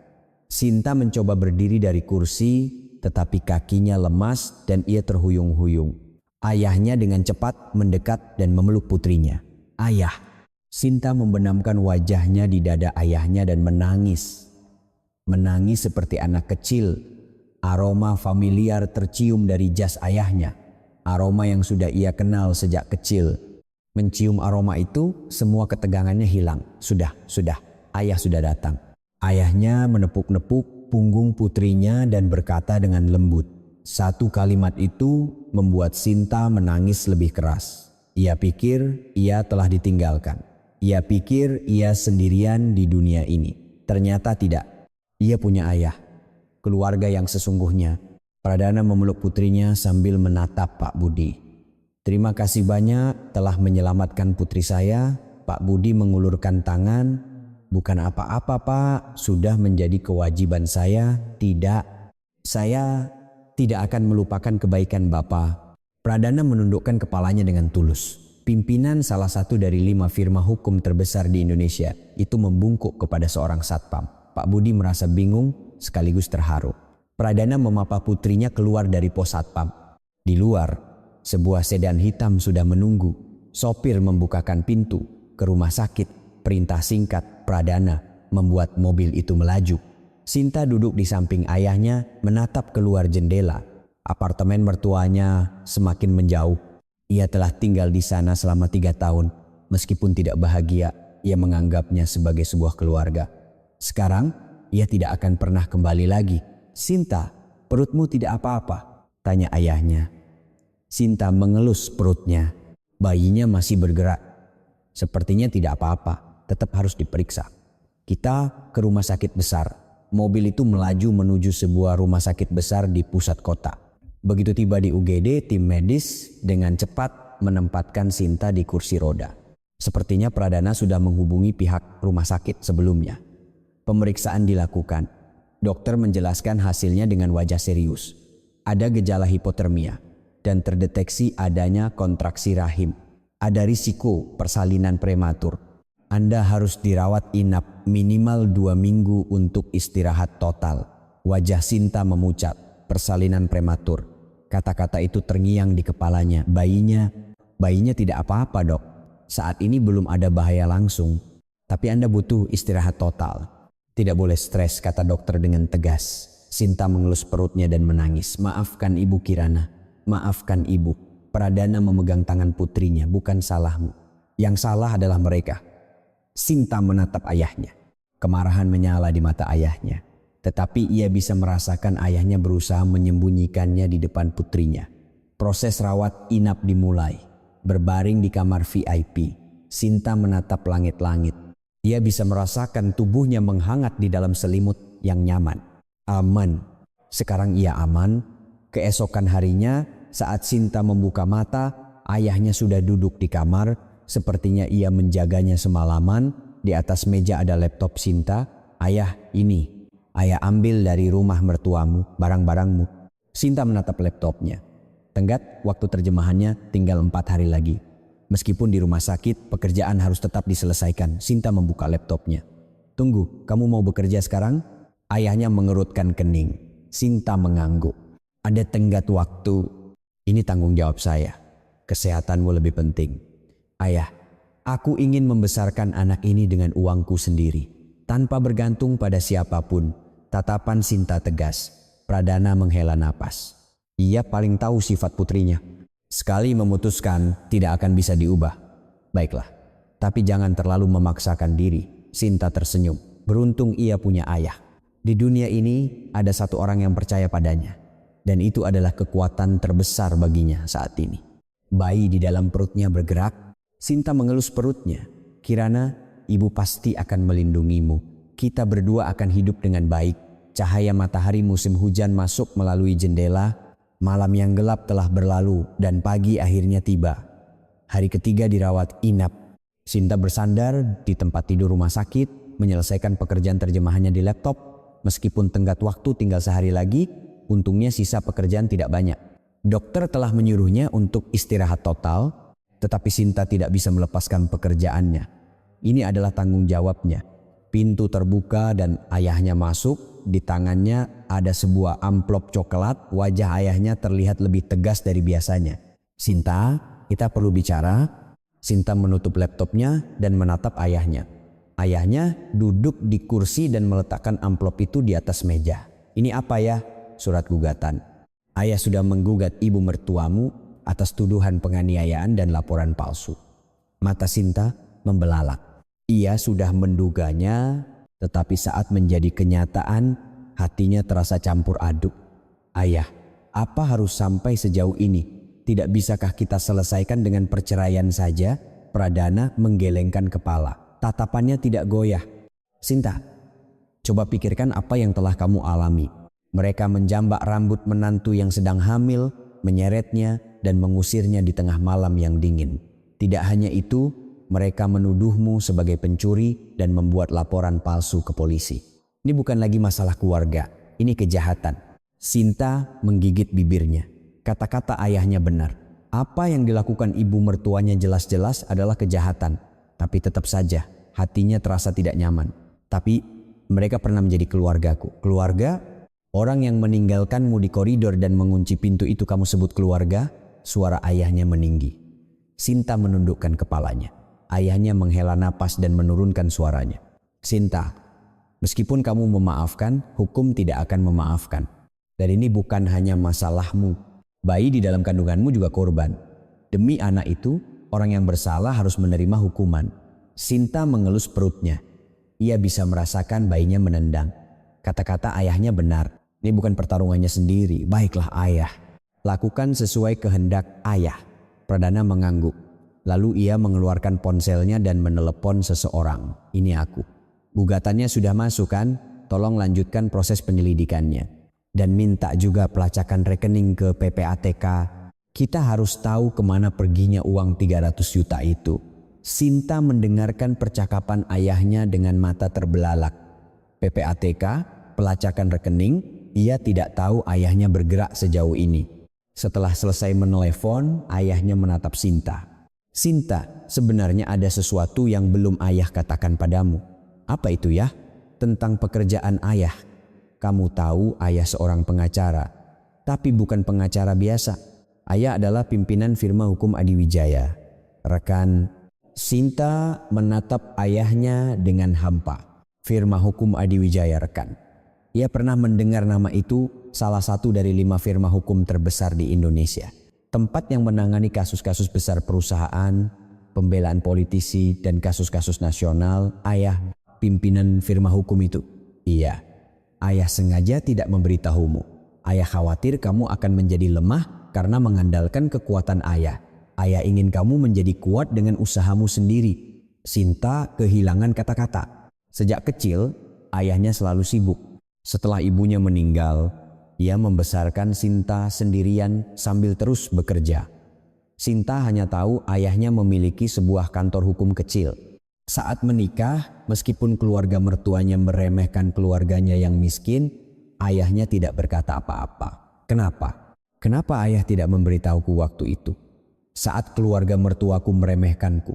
Sinta mencoba berdiri dari kursi, tetapi kakinya lemas dan ia terhuyung-huyung. Ayahnya dengan cepat mendekat dan memeluk putrinya. Ayah. Sinta membenamkan wajahnya di dada ayahnya dan menangis. Menangis seperti anak kecil. Aroma familiar tercium dari jas ayahnya. Aroma yang sudah ia kenal sejak kecil. Mencium aroma itu, semua ketegangannya hilang. Sudah, ayah sudah datang. Ayahnya menepuk-nepuk punggung putrinya dan berkata dengan lembut, Satu kalimat itu membuat Sinta menangis lebih keras. Ia pikir ia telah ditinggalkan. Ia pikir ia sendirian di dunia ini. Ternyata tidak. Ia punya ayah, keluarga yang sesungguhnya. Pradana memeluk putrinya sambil menatap Pak Budi. Terima kasih banyak telah menyelamatkan putri saya. Pak Budi mengulurkan tangan. Bukan apa-apa Pak, sudah menjadi kewajiban saya. Tidak, saya tidak akan melupakan kebaikan Bapak. Pradana menundukkan kepalanya dengan tulus. Pimpinan salah satu dari 5 firma hukum terbesar di Indonesia itu membungkuk kepada seorang satpam. Pak Budi merasa bingung sekaligus terharu. Pradana memapa putrinya keluar dari pos satpam. Di luar, sebuah sedan hitam sudah menunggu. Sopir membukakan pintu ke rumah sakit. Perintah singkat Pradana membuat mobil itu melaju. Sinta duduk di samping ayahnya menatap keluar jendela. Apartemen mertuanya semakin menjauh. Ia telah tinggal di sana selama 3 tahun. Meskipun tidak bahagia, ia menganggapnya sebagai sebuah keluarga. Sekarang, ia tidak akan pernah kembali lagi. Sinta, perutmu tidak apa-apa? Tanya ayahnya. Sinta mengelus perutnya. Bayinya masih bergerak. Sepertinya tidak apa-apa, tetap harus diperiksa. Kita ke rumah sakit besar. Mobil itu melaju menuju sebuah rumah sakit besar di pusat kota. Begitu tiba di UGD, tim medis dengan cepat menempatkan Sinta di kursi roda. Sepertinya Pradana sudah menghubungi pihak rumah sakit sebelumnya. Pemeriksaan dilakukan. Dokter menjelaskan hasilnya dengan wajah serius. Ada gejala hipotermia dan terdeteksi adanya kontraksi rahim. Ada risiko persalinan prematur. Anda harus dirawat inap minimal 2 minggu untuk istirahat total. Wajah Sinta memucat, persalinan prematur. Kata-kata itu terngiang di kepalanya. Bayinya tidak apa-apa dok. Saat ini belum ada bahaya langsung. Tapi Anda butuh istirahat total. Tidak boleh stres, kata dokter dengan tegas. Sinta mengelus perutnya dan menangis. Maafkan Ibu Kirana. Maafkan Ibu. Pradana memegang tangan putrinya. Bukan salahmu. Yang salah adalah mereka. Sinta menatap ayahnya. Kemarahan menyala di mata ayahnya. Tetapi ia bisa merasakan ayahnya berusaha menyembunyikannya di depan putrinya. Proses rawat inap dimulai. Berbaring di kamar VIP. Sinta menatap langit-langit. Ia bisa merasakan tubuhnya menghangat di dalam selimut yang nyaman. Aman. Sekarang ia aman. Keesokan harinya saat Sinta membuka mata, ayahnya sudah duduk di kamar. Sepertinya ia menjaganya semalaman. Di atas meja ada laptop Sinta. Ayah, ini. Ayah ambil dari rumah mertuamu, barang-barangmu. Sinta menatap laptopnya. Tenggat waktu terjemahannya tinggal 4 hari lagi. Meskipun di rumah sakit, pekerjaan harus tetap diselesaikan. Sinta membuka laptopnya. Tunggu, kamu mau bekerja sekarang? Ayahnya mengerutkan kening. Sinta mengangguk. Ada tenggat waktu. Ini tanggung jawab saya. Kesehatanmu lebih penting. Ayah, aku ingin membesarkan anak ini dengan uangku sendiri. Tanpa bergantung pada siapapun. Tatapan Sinta tegas. Pradana menghela napas. Ia paling tahu sifat putrinya. Sekali memutuskan tidak akan bisa diubah. Baiklah, tapi jangan terlalu memaksakan diri. Sinta tersenyum. Beruntung ia punya ayah. Di dunia ini ada satu orang yang percaya padanya. Dan itu adalah kekuatan terbesar baginya saat ini. Bayi di dalam perutnya bergerak. Sinta mengelus perutnya. Kirana, ibu pasti akan melindungimu. Kita berdua akan hidup dengan baik. Cahaya matahari musim hujan masuk melalui jendela. Malam yang gelap telah berlalu dan pagi akhirnya tiba. Hari ketiga dirawat inap. Sinta bersandar di tempat tidur rumah sakit, menyelesaikan pekerjaan terjemahannya di laptop. Meskipun tenggat waktu tinggal sehari lagi, untungnya sisa pekerjaan tidak banyak. Dokter telah menyuruhnya untuk istirahat total, tetapi Sinta tidak bisa melepaskan pekerjaannya. Ini adalah tanggung jawabnya. Pintu terbuka dan ayahnya masuk. Di tangannya ada sebuah amplop coklat. Wajah ayahnya terlihat lebih tegas dari biasanya. Sinta, kita perlu bicara. Sinta menutup laptopnya dan menatap ayahnya. Ayahnya duduk di kursi dan meletakkan amplop itu di atas meja. Ini apa ya? Surat gugatan. Ayah sudah menggugat ibu mertuamu atas tuduhan penganiayaan dan laporan palsu. Mata Sinta membelalak. Ia sudah menduganya, tetapi saat menjadi kenyataan, hatinya terasa campur aduk. Ayah, Apa harus sampai sejauh ini? Tidak bisakah kita selesaikan dengan perceraian saja? Pradana menggelengkan kepala. Tatapannya tidak goyah. Sinta, coba pikirkan apa yang telah kamu alami. Mereka menjambak rambut menantu yang sedang hamil, menyeretnya dan mengusirnya di tengah malam yang dingin. Tidak hanya itu, mereka menuduhmu sebagai pencuri dan membuat laporan palsu ke polisi. Ini bukan lagi masalah keluarga, ini kejahatan. Sinta menggigit bibirnya. Kata-kata ayahnya benar. Apa yang dilakukan ibu mertuanya jelas-jelas adalah kejahatan. Tapi tetap saja hatinya terasa tidak nyaman. Tapi mereka pernah menjadi keluargaku. Keluarga? Orang yang meninggalkanmu di koridor dan mengunci pintu itu kamu sebut keluarga? Suara ayahnya meninggi. Sinta menundukkan kepalanya. Ayahnya menghela napas dan menurunkan suaranya. Sinta, meskipun kamu memaafkan, hukum tidak akan memaafkan. Dan ini bukan hanya masalahmu. Bayi di dalam kandunganmu juga korban. Demi anak itu, orang yang bersalah harus menerima hukuman. Sinta mengelus perutnya. Ia bisa merasakan bayinya menendang. Kata-kata ayahnya benar. Ini bukan pertarungannya sendiri. Baiklah ayah. Lakukan sesuai kehendak ayah. Pradana mengangguk. Lalu ia mengeluarkan ponselnya dan menelepon seseorang. Ini aku. Gugatannya sudah masuk kan? Tolong lanjutkan proses penyelidikannya. Dan minta juga pelacakan rekening ke PPATK. Kita harus tahu kemana perginya uang 300 juta itu. Sinta mendengarkan percakapan ayahnya dengan mata terbelalak. PPATK, pelacakan rekening, ia tidak tahu ayahnya bergerak sejauh ini. Setelah selesai menelepon, ayahnya menatap Sinta. Sinta, sebenarnya ada sesuatu yang belum ayah katakan padamu. Apa itu ya? Tentang pekerjaan ayah. Kamu tahu ayah seorang pengacara, tapi bukan pengacara biasa. Ayah adalah pimpinan firma hukum Adiwijaya. Rekan, Sinta menatap ayahnya dengan hampa. Firma hukum Adiwijaya, rekan. Ia pernah mendengar nama itu, salah satu dari 5 firma hukum terbesar di Indonesia. Tempat yang menangani kasus-kasus besar perusahaan, pembelaan politisi, dan kasus-kasus nasional. Ayah pimpinan firma hukum itu. Iya, ayah sengaja tidak memberitahumu. Ayah khawatir kamu akan menjadi lemah karena mengandalkan kekuatan ayah. Ayah ingin kamu menjadi kuat dengan usahamu sendiri. Sinta kehilangan kata-kata. Sejak kecil, ayahnya selalu sibuk. Setelah ibunya meninggal, ia membesarkan Sinta sendirian sambil terus bekerja. Sinta hanya tahu ayahnya memiliki sebuah kantor hukum kecil. Saat menikah, meskipun keluarga mertuanya meremehkan keluarganya yang miskin, ayahnya tidak berkata apa-apa. Kenapa? Kenapa ayah tidak memberitahuku waktu itu? Saat keluarga mertuaku meremehkanku.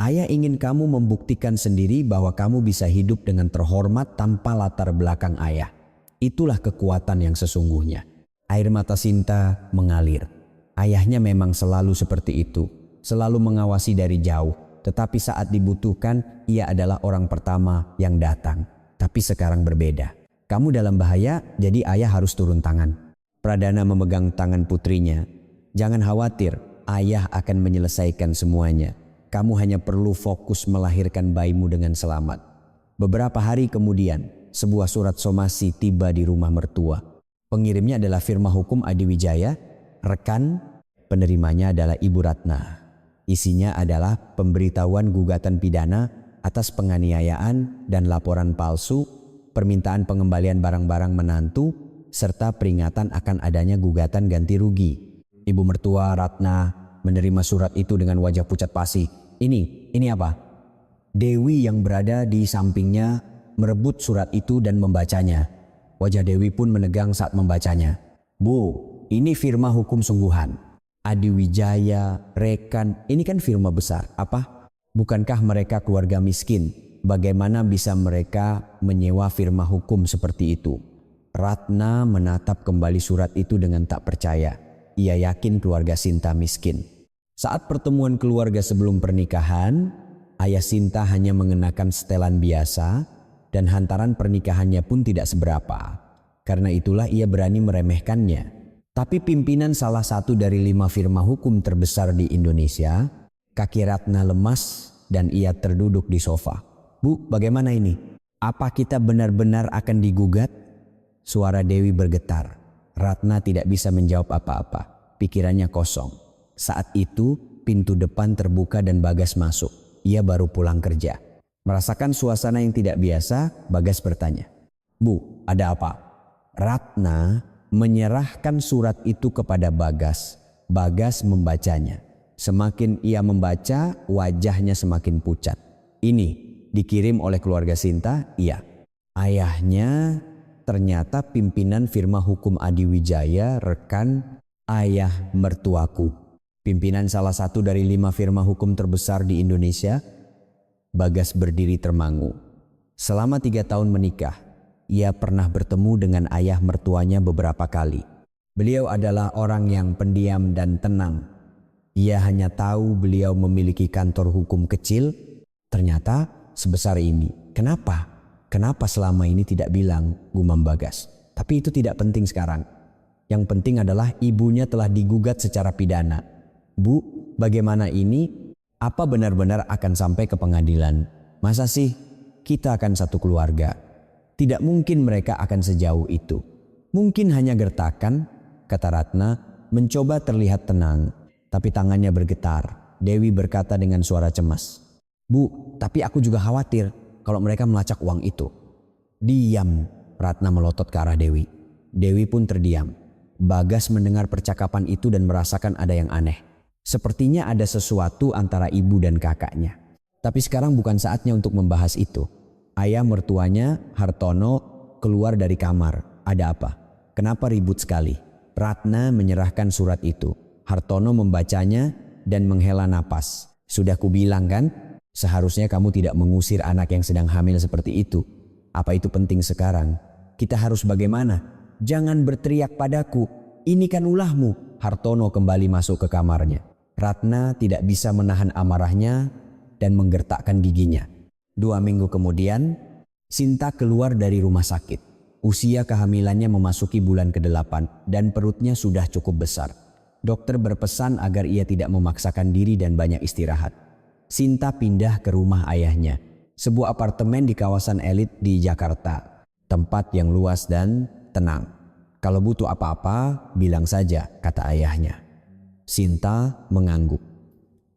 Ayah ingin kamu membuktikan sendiri bahwa kamu bisa hidup dengan terhormat tanpa latar belakang ayah. Itulah kekuatan yang sesungguhnya. Air mata Sinta mengalir. Ayahnya memang selalu seperti itu, selalu mengawasi dari jauh. Tetapi saat dibutuhkan, ia adalah orang pertama yang datang. Tapi sekarang berbeda. Kamu dalam bahaya, jadi ayah harus turun tangan. Pradana memegang tangan putrinya. Jangan khawatir, ayah akan menyelesaikan semuanya. Kamu hanya perlu fokus melahirkan bayimu dengan selamat. Beberapa hari kemudian, sebuah surat somasi tiba di rumah mertua. Pengirimnya adalah firma hukum Adiwijaya. Rekan, penerimanya adalah Ibu Ratna. Isinya adalah pemberitahuan gugatan pidana atas penganiayaan dan laporan palsu, permintaan pengembalian barang-barang menantu, serta peringatan akan adanya gugatan ganti rugi. Ibu mertua Ratna menerima surat itu dengan wajah pucat pasi. Ini apa? Dewi yang berada di sampingnya merebut surat itu dan membacanya. Wajah Dewi pun menegang saat membacanya. Bu, ini firma hukum sungguhan. Adiwijaya, Rekan, ini kan firma besar. Apa? Bukankah mereka keluarga miskin? Bagaimana bisa mereka menyewa firma hukum seperti itu? Ratna menatap kembali surat itu dengan tak percaya. Ia yakin keluarga Sinta miskin. Saat pertemuan keluarga sebelum pernikahan, ayah Sinta hanya mengenakan setelan biasa dan hantaran pernikahannya pun tidak seberapa. Karena itulah ia berani meremehkannya. Tapi pimpinan salah satu dari 5 firma hukum terbesar di Indonesia, kaki Ratna lemas dan ia terduduk di sofa. Bu, bagaimana ini? Apa kita benar-benar akan digugat? Suara Dewi bergetar. Ratna tidak bisa menjawab apa-apa. Pikirannya kosong. Saat itu pintu depan terbuka dan Bagas masuk. Ia baru pulang kerja. Merasakan suasana yang tidak biasa, Bagas bertanya, "Bu, ada apa?" Ratna menyerahkan surat itu kepada Bagas. Bagas membacanya. Semakin ia membaca, wajahnya semakin pucat. "Ini dikirim oleh keluarga Sinta?" "Iya." Ayahnya ternyata pimpinan firma hukum Adiwijaya, rekan ayah mertuaku. Pimpinan salah satu dari 5 firma hukum terbesar di Indonesia. Bagas berdiri termangu. Selama 3 tahun menikah, ia pernah bertemu dengan ayah mertuanya beberapa kali. Beliau adalah orang yang pendiam dan tenang. Ia hanya tahu beliau memiliki kantor hukum kecil, ternyata sebesar ini. Kenapa? Kenapa selama ini tidak bilang, gumam Bagas. Tapi itu tidak penting sekarang. Yang penting adalah ibunya telah digugat secara pidana. "Bu, bagaimana ini? Apa benar-benar akan sampai ke pengadilan? Masa sih kita akan satu keluarga? Tidak mungkin mereka akan sejauh itu. Mungkin hanya gertakan," kata Ratna, mencoba terlihat tenang. Tapi tangannya bergetar. Dewi berkata dengan suara cemas, "Bu, tapi aku juga khawatir kalau mereka melacak uang itu." "Diam," Ratna melotot ke arah Dewi. Dewi pun terdiam. Bagas mendengar percakapan itu dan merasakan ada yang aneh. Sepertinya ada sesuatu antara ibu dan kakaknya. Tapi sekarang bukan saatnya untuk membahas itu. Ayah mertuanya, Hartono, keluar dari kamar. "Ada apa? Kenapa ribut sekali?" Ratna menyerahkan surat itu. Hartono membacanya dan menghela napas. "Sudah kubilang kan? Seharusnya kamu tidak mengusir anak yang sedang hamil seperti itu. Apa itu penting sekarang? Kita harus bagaimana? Jangan berteriak padaku. Ini kan ulahmu." Hartono kembali masuk ke kamarnya. Ratna tidak bisa menahan amarahnya dan menggertakkan giginya. 2 minggu kemudian, Sinta keluar dari rumah sakit. Usia kehamilannya memasuki bulan ke-8 dan perutnya sudah cukup besar. Dokter berpesan agar ia tidak memaksakan diri dan banyak istirahat. Sinta pindah ke rumah ayahnya, sebuah apartemen di kawasan elit di Jakarta, tempat yang luas dan tenang. "Kalau butuh apa-apa, bilang saja," kata ayahnya. Sinta mengangguk.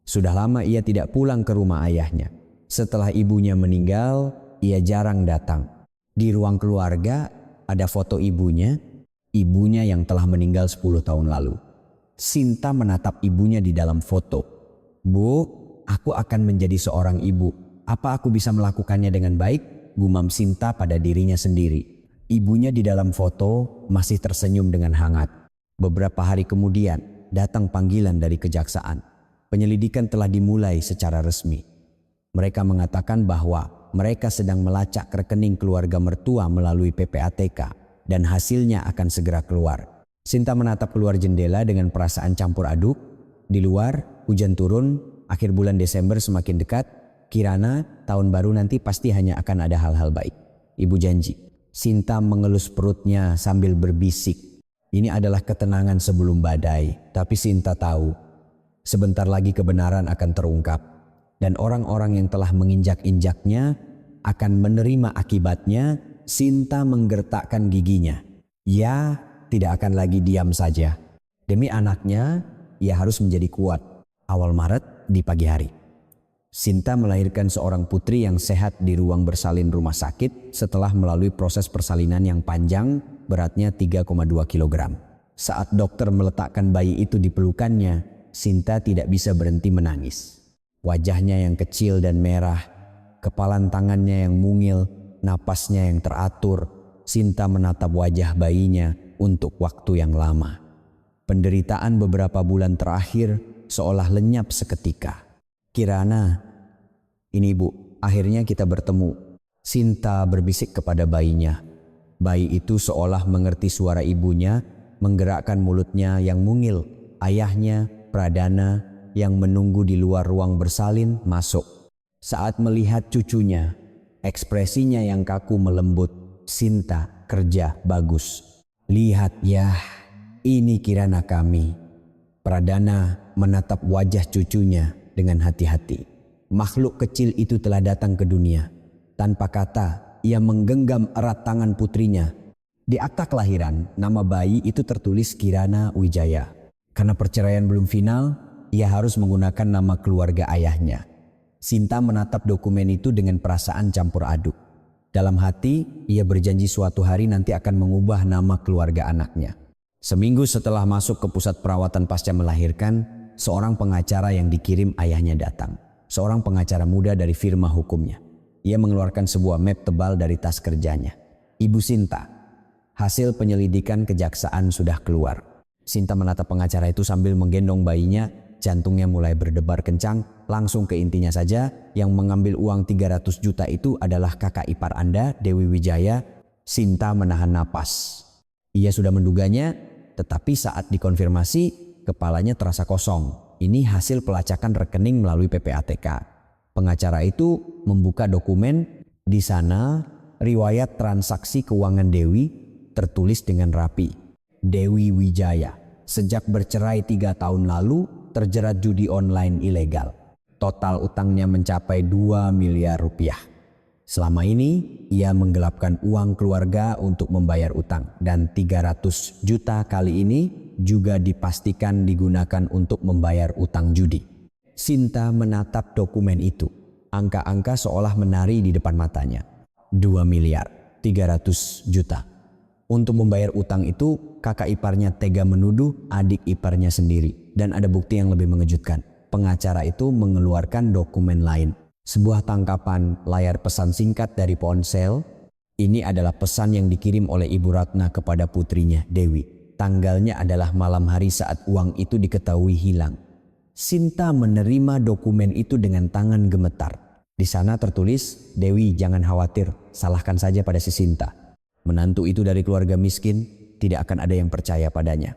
Sudah lama ia tidak pulang ke rumah ayahnya. Setelah ibunya meninggal, ia jarang datang. Di ruang keluarga ada foto ibunya yang telah meninggal 10 tahun lalu. Sinta menatap ibunya di dalam foto. "Bu, aku akan menjadi seorang ibu. Apa aku bisa melakukannya dengan baik?" gumam Sinta pada dirinya sendiri. Ibunya di dalam foto masih tersenyum dengan hangat. Beberapa hari kemudian datang panggilan dari kejaksaan. Penyelidikan telah dimulai secara resmi. Mereka mengatakan bahwa mereka sedang melacak rekening keluarga mertua melalui PPATK dan hasilnya akan segera keluar. Sinta menatap keluar jendela dengan perasaan campur aduk. Di luar hujan turun, akhir bulan Desember semakin dekat. Kirana tahun baru nanti pasti hanya akan ada hal-hal baik. Ibu janji. Sinta mengelus perutnya sambil berbisik. Ini adalah ketenangan sebelum badai. Tapi Sinta tahu sebentar lagi kebenaran akan terungkap. Dan orang-orang yang telah menginjak-injaknya akan menerima akibatnya. Sinta menggertakkan giginya. Ia tidak akan lagi diam saja. Demi anaknya, ia harus menjadi kuat. Awal Maret di pagi hari, Sinta melahirkan seorang putri yang sehat di ruang bersalin rumah sakit setelah melalui proses persalinan yang panjang, beratnya 3,2 kg. Saat dokter meletakkan bayi itu di pelukannya, Sinta tidak bisa berhenti menangis. Wajahnya yang kecil dan merah, kepalan tangannya yang mungil, napasnya yang teratur. Sinta menatap wajah bayinya untuk waktu yang lama. Penderitaan beberapa bulan terakhir seolah lenyap seketika. "Kirana, ini Bu, akhirnya kita bertemu." Sinta berbisik kepada bayinya. Bayi itu seolah mengerti suara ibunya, menggerakkan mulutnya yang mungil. Ayahnya, Pradana, yang menunggu di luar ruang bersalin, masuk. Saat melihat cucunya, ekspresinya yang kaku melembut. "Sinta, kerja bagus. Lihat ya, ini Kirana kami." Pradana menatap wajah cucunya dengan hati-hati. Makhluk kecil itu telah datang ke dunia. Tanpa kata, ia menggenggam erat tangan putrinya. Di akta kelahiran, nama bayi itu tertulis Kirana Wijaya. Karena perceraian belum final, ia harus menggunakan nama keluarga ayahnya. Sinta menatap dokumen itu dengan perasaan campur aduk. Dalam hati, ia berjanji suatu hari nanti akan mengubah nama keluarga anaknya. Seminggu setelah masuk ke pusat perawatan pasca melahirkan, seorang pengacara yang dikirim ayahnya datang. Seorang pengacara muda dari firma hukumnya. Ia mengeluarkan sebuah map tebal dari tas kerjanya. Ibu Sinta, hasil penyelidikan kejaksaan sudah keluar. Sinta menatap pengacara itu sambil menggendong bayinya, jantungnya mulai berdebar kencang. Langsung ke intinya saja, yang mengambil uang 300 juta itu adalah kakak ipar Anda, Dewi Wijaya. Sinta menahan napas. Ia sudah menduganya, tetapi saat dikonfirmasi, kepalanya terasa kosong. Ini hasil pelacakan rekening melalui PPATK. Pengacara itu membuka dokumen. Di sana, riwayat transaksi keuangan Dewi tertulis dengan rapi. Dewi Wijaya, sejak bercerai 3 tahun lalu, terjerat judi online ilegal. Total utangnya mencapai 2 miliar rupiah. Selama ini, ia menggelapkan uang keluarga untuk membayar utang. Dan 300 juta kali ini juga dipastikan digunakan untuk membayar utang judi. Sinta menatap dokumen itu. Angka-angka seolah menari di depan matanya. 2 miliar, 300 juta. Untuk membayar utang itu, kakak iparnya tega menuduh adik iparnya sendiri. Dan ada bukti yang lebih mengejutkan. Pengacara itu mengeluarkan dokumen lain. Sebuah tangkapan layar pesan singkat dari ponsel. Ini adalah pesan yang dikirim oleh Ibu Ratna kepada putrinya, Dewi. Tanggalnya adalah malam hari saat uang itu diketahui hilang. Sinta menerima dokumen itu dengan tangan gemetar. Di sana tertulis, Dewi jangan khawatir, salahkan saja pada si Sinta. Menantu itu dari keluarga miskin, tidak akan ada yang percaya padanya.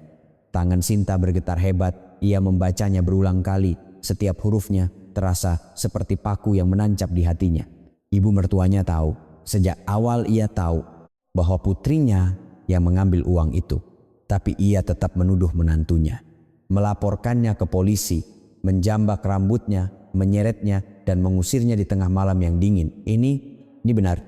Tangan Sinta bergetar hebat, ia membacanya berulang kali, setiap hurufnya terasa seperti paku yang menancap di hatinya. Ibu mertuanya tahu, sejak awal ia tahu bahwa putrinya yang mengambil uang itu. Tapi ia tetap menuduh menantunya. Melaporkannya ke polisi, menjambak rambutnya, menyeretnya, dan mengusirnya di tengah malam yang dingin. Ini benar.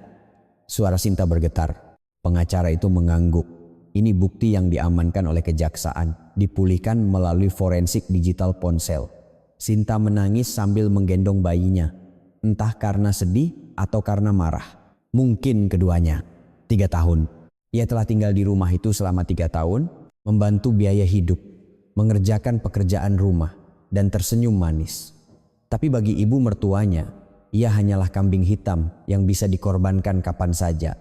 Suara Sinta bergetar. Pengacara itu mengangguk. Ini bukti yang diamankan oleh kejaksaan, dipulihkan melalui forensik digital ponsel. Sinta menangis sambil menggendong bayinya, entah karena sedih atau karena marah. Mungkin keduanya. 3 tahun. Ia telah tinggal di rumah itu selama 3 tahun, membantu biaya hidup, mengerjakan pekerjaan rumah, dan tersenyum manis. Tapi bagi ibu mertuanya, ia hanyalah kambing hitam yang bisa dikorbankan kapan saja.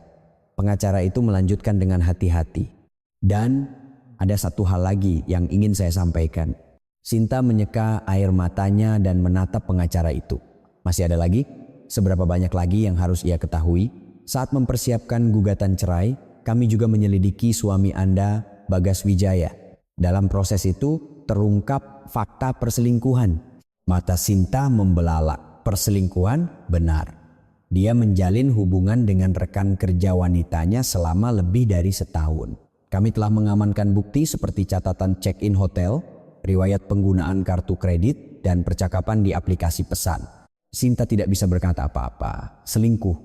Pengacara itu melanjutkan dengan hati-hati. Dan ada satu hal lagi yang ingin saya sampaikan. Sinta menyeka air matanya dan menatap pengacara itu. Masih ada lagi? Seberapa banyak lagi yang harus ia ketahui? Saat mempersiapkan gugatan cerai, kami juga menyelidiki suami Anda, Bagas Wijaya. Dalam proses itu terungkap fakta perselingkuhan. Mata Sinta membelalak. Perselingkuhan? Benar. Dia menjalin hubungan dengan rekan kerja wanitanya selama lebih dari setahun. Kami telah mengamankan bukti seperti catatan check-in hotel, riwayat penggunaan kartu kredit, dan percakapan di aplikasi pesan. Sinta tidak bisa berkata apa-apa. Selingkuh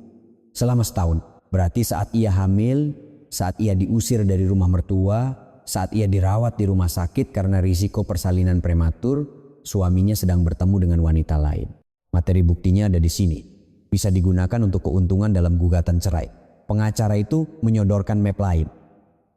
selama setahun. Berarti saat ia hamil, saat ia diusir dari rumah mertua, saat ia dirawat di rumah sakit karena risiko persalinan prematur, suaminya sedang bertemu dengan wanita lain. Materi buktinya ada di sini. Bisa digunakan untuk keuntungan dalam gugatan cerai. Pengacara itu menyodorkan map lain.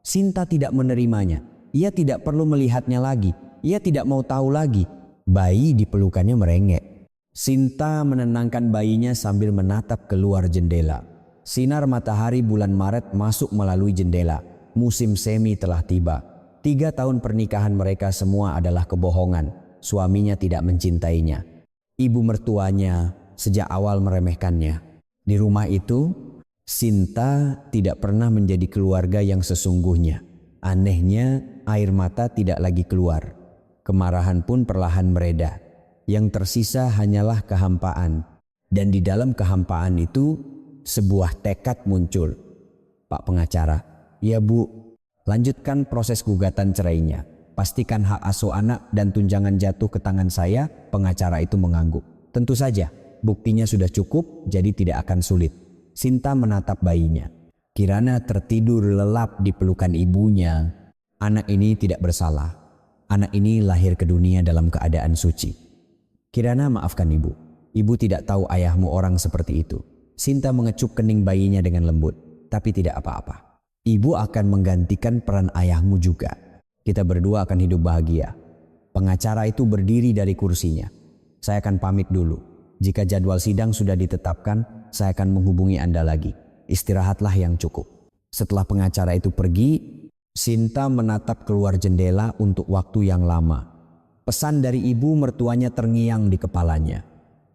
Sinta tidak menerimanya. Ia tidak perlu melihatnya lagi. Ia tidak mau tahu lagi. Bayi di pelukannya merengek. Sinta menenangkan bayinya sambil menatap keluar jendela. Sinar matahari bulan Maret masuk melalui jendela. Musim semi telah tiba. 3 tahun pernikahan mereka semua adalah kebohongan. Suaminya tidak mencintainya. Ibu mertuanya sejak awal meremehkannya. Di rumah itu, Sinta tidak pernah menjadi keluarga yang sesungguhnya. Anehnya, air mata tidak lagi keluar. Kemarahan pun perlahan mereda. Yang tersisa hanyalah kehampaan. Dan di dalam kehampaan itu, sebuah tekad muncul. Pak pengacara, ya Bu, lanjutkan proses gugatan cerainya. Pastikan hak asuh anak dan tunjangan jatuh ke tangan saya. Pengacara itu mengangguk. Tentu saja, buktinya sudah cukup, jadi tidak akan sulit. Sinta menatap bayinya. Kirana tertidur lelap di pelukan ibunya. Anak ini tidak bersalah. Anak ini lahir ke dunia dalam keadaan suci. Kirana, maafkan ibu. Ibu tidak tahu ayahmu orang seperti itu. Sinta mengecup kening bayinya dengan lembut. Tapi tidak apa-apa. Ibu akan menggantikan peran ayahmu juga. Kita berdua akan hidup bahagia. Pengacara itu berdiri dari kursinya. Saya akan pamit dulu. Jika jadwal sidang sudah ditetapkan, saya akan menghubungi Anda lagi. Istirahatlah yang cukup. Setelah pengacara itu pergi, Sinta menatap keluar jendela untuk waktu yang lama. Pesan dari ibu mertuanya terngiang di kepalanya.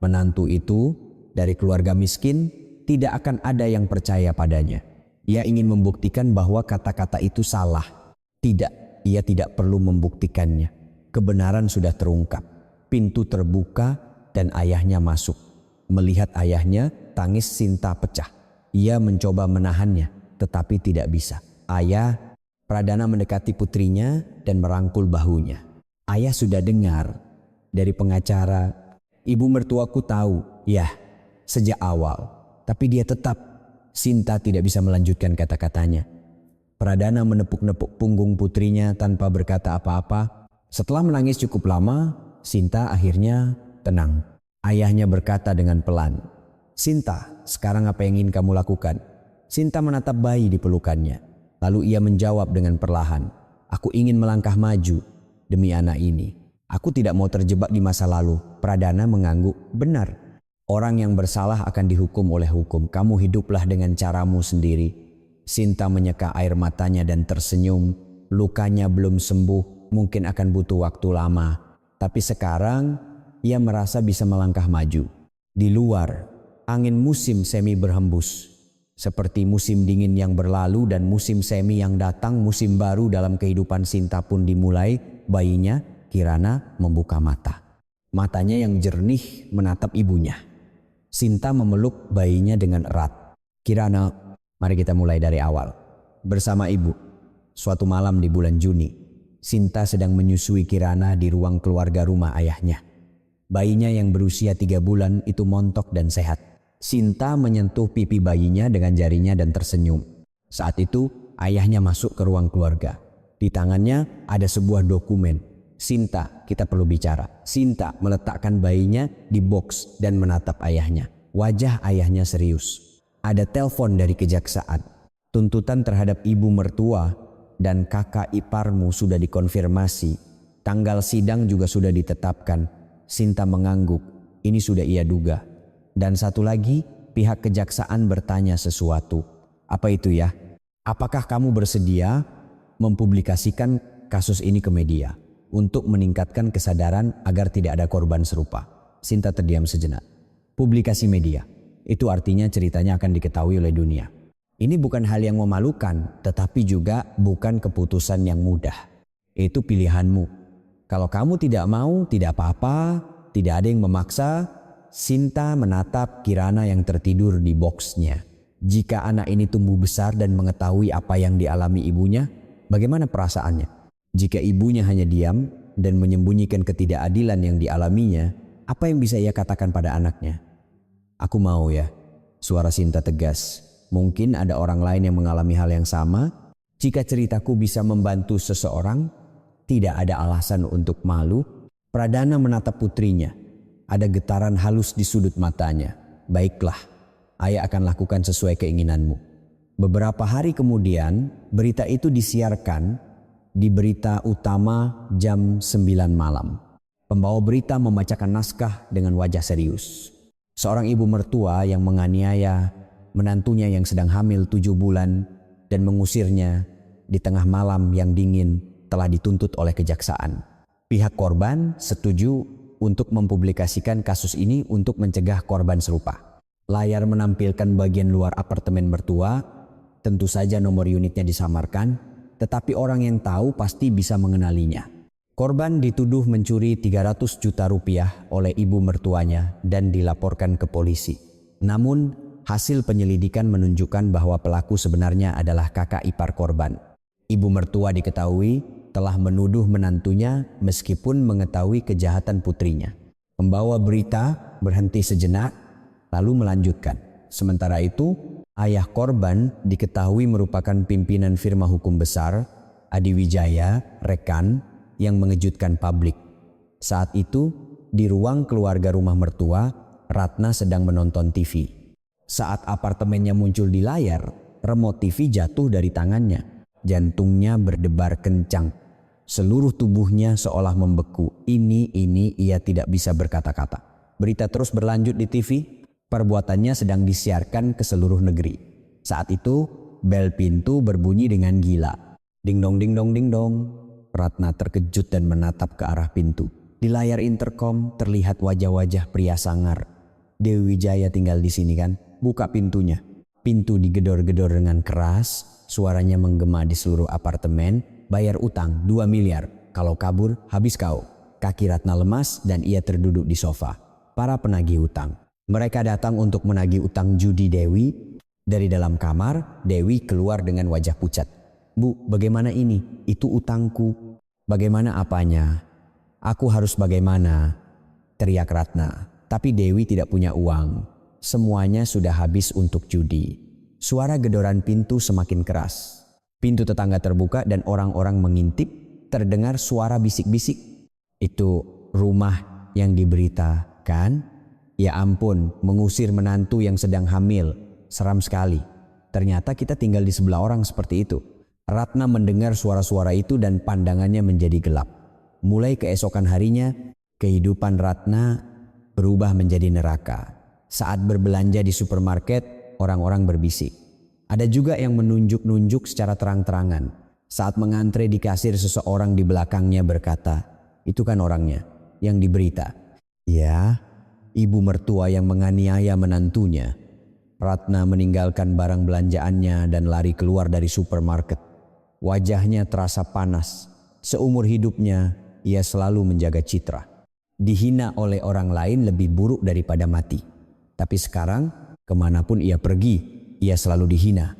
Menantu itu dari keluarga miskin, tidak akan ada yang percaya padanya. Ia ingin membuktikan bahwa kata-kata itu salah. Tidak, ia tidak perlu membuktikannya. Kebenaran sudah terungkap. Pintu terbuka dan ayahnya masuk. Melihat ayahnya, tangis Sinta pecah. Ia mencoba menahannya, tetapi tidak bisa. Ayah, Pradana mendekati putrinya dan merangkul bahunya. Ayah sudah dengar dari pengacara. Ibu mertuaku tahu, ya, sejak awal. Tapi dia tetap. Sinta tidak bisa melanjutkan kata-katanya. Pradana menepuk-nepuk punggung putrinya tanpa berkata apa-apa. Setelah menangis cukup lama, Sinta akhirnya tenang. Ayahnya berkata dengan pelan, "Sinta, sekarang apa yang ingin kamu lakukan?" Sinta menatap bayi di pelukannya. Lalu ia menjawab dengan perlahan, "Aku ingin melangkah maju demi anak ini. Aku tidak mau terjebak di masa lalu." Pradana mengangguk, "Benar. Orang yang bersalah akan dihukum oleh hukum. Kamu hiduplah dengan caramu sendiri." Sinta menyeka air matanya dan tersenyum. Lukanya belum sembuh, mungkin akan butuh waktu lama. Tapi sekarang ia merasa bisa melangkah maju. Di luar, angin musim semi berhembus. Seperti musim dingin yang berlalu dan musim semi yang datang, musim baru dalam kehidupan Sinta pun dimulai. Bayinya, Kirana, membuka mata. Matanya yang jernih menatap ibunya. Sinta memeluk bayinya dengan erat. "Kirana, mari kita mulai dari awal." Bersama ibu, suatu malam di bulan Juni, Sinta sedang menyusui Kirana di ruang keluarga rumah ayahnya. Bayinya yang berusia 3 bulan itu montok dan sehat. Sinta menyentuh pipi bayinya dengan jarinya dan tersenyum. Saat itu ayahnya masuk ke ruang keluarga. Di tangannya ada sebuah dokumen. "Sinta, kita perlu bicara." Sinta meletakkan bayinya di box dan menatap ayahnya. Wajah ayahnya serius. Ada telepon dari kejaksaan. "Tuntutan terhadap ibu mertua dan kakak iparmu sudah dikonfirmasi. Tanggal sidang juga sudah ditetapkan." Sinta mengangguk. Ini sudah ia duga. Dan satu lagi, pihak kejaksaan bertanya sesuatu. "Apa itu ya?" "Apakah kamu bersedia mempublikasikan kasus ini ke media untuk meningkatkan kesadaran agar tidak ada korban serupa?" Sinta terdiam sejenak. Publikasi media, itu artinya ceritanya akan diketahui oleh dunia. Ini bukan hal yang memalukan, tetapi juga bukan keputusan yang mudah. Itu pilihanmu. Kalau kamu tidak mau, tidak apa-apa, tidak ada yang memaksa. Sinta menatap Kirana yang tertidur di boxnya. Jika anak ini tumbuh besar dan mengetahui apa yang dialami ibunya, bagaimana perasaannya? Jika ibunya hanya diam dan menyembunyikan ketidakadilan yang dialaminya, apa yang bisa ia katakan pada anaknya? "Aku mau ya," suara Sinta tegas. "Mungkin ada orang lain yang mengalami hal yang sama. Jika ceritaku bisa membantu seseorang, tidak ada alasan untuk malu." Pradana menatap putrinya. Ada getaran halus di sudut matanya. "Baiklah, ayah akan lakukan sesuai keinginanmu." Beberapa hari kemudian, berita itu disiarkan di berita utama jam 9 malam. Pembawa berita membacakan naskah dengan wajah serius. Seorang ibu mertua yang menganiaya menantunya yang sedang hamil 7 bulan dan mengusirnya di tengah malam yang dingin telah dituntut oleh kejaksaan. Pihak korban setuju untuk mempublikasikan kasus ini untuk mencegah korban serupa. Layar menampilkan bagian luar apartemen mertua, tentu saja nomor unitnya disamarkan, tetapi orang yang tahu pasti bisa mengenalinya. Korban dituduh mencuri 300 juta rupiah oleh ibu mertuanya dan dilaporkan ke polisi. Namun, hasil penyelidikan menunjukkan bahwa pelaku sebenarnya adalah kakak ipar korban. Ibu mertua diketahui telah menuduh menantunya meskipun mengetahui kejahatan putrinya. Pembawa berita berhenti sejenak lalu melanjutkan. Sementara itu, Ayah korban diketahui merupakan pimpinan firma hukum besar, Adiwijaya, rekan, yang mengejutkan publik. Saat itu, di ruang keluarga rumah mertua, Ratna sedang menonton TV. Saat apartemennya muncul di layar, remote TV jatuh dari tangannya. Jantungnya berdebar kencang. Seluruh tubuhnya seolah membeku. Ini ia tidak bisa berkata-kata. Berita terus berlanjut di TV. Perbuatannya sedang disiarkan ke seluruh negeri. Saat itu, bel pintu berbunyi dengan gila. Ding dong, ding dong, ding dong. Ratna terkejut dan menatap ke arah pintu. Di layar intercom terlihat wajah-wajah pria sangar. Dewi Wijaya tinggal di sini kan? Buka pintunya. Pintu digedor-gedor dengan keras. Suaranya menggema di seluruh apartemen. Bayar utang 2 miliar. Kalau kabur, habis kau. Kaki Ratna lemas dan ia terduduk di sofa. Para penagih utang. Mereka datang untuk menagih utang judi Dewi. Dari dalam kamar, Dewi keluar dengan wajah pucat. Bu, bagaimana ini? Itu utangku. Bagaimana apanya? Aku harus bagaimana? Teriak Ratna. Tapi Dewi tidak punya uang. Semuanya sudah habis untuk judi. Suara gedoran pintu semakin keras. Pintu tetangga terbuka dan orang-orang mengintip. Terdengar suara bisik-bisik. Itu rumah yang diberitakan. Ya ampun, mengusir menantu yang sedang hamil. Seram sekali. Ternyata kita tinggal di sebelah orang seperti itu. Ratna mendengar suara-suara itu dan pandangannya menjadi gelap. Mulai keesokan harinya, kehidupan Ratna berubah menjadi neraka. Saat berbelanja di supermarket, orang-orang berbisik. Ada juga yang menunjuk-nunjuk secara terang-terangan. Saat mengantre di kasir, seseorang di belakangnya berkata, "Itu kan orangnya yang diberita." Ya, ibu mertua yang menganiaya menantunya. Ratna meninggalkan barang belanjaannya dan lari keluar dari supermarket. Wajahnya terasa panas. Seumur hidupnya, ia selalu menjaga citra. Dihina oleh orang lain lebih buruk daripada mati. Tapi sekarang, kemanapun ia pergi, ia selalu dihina.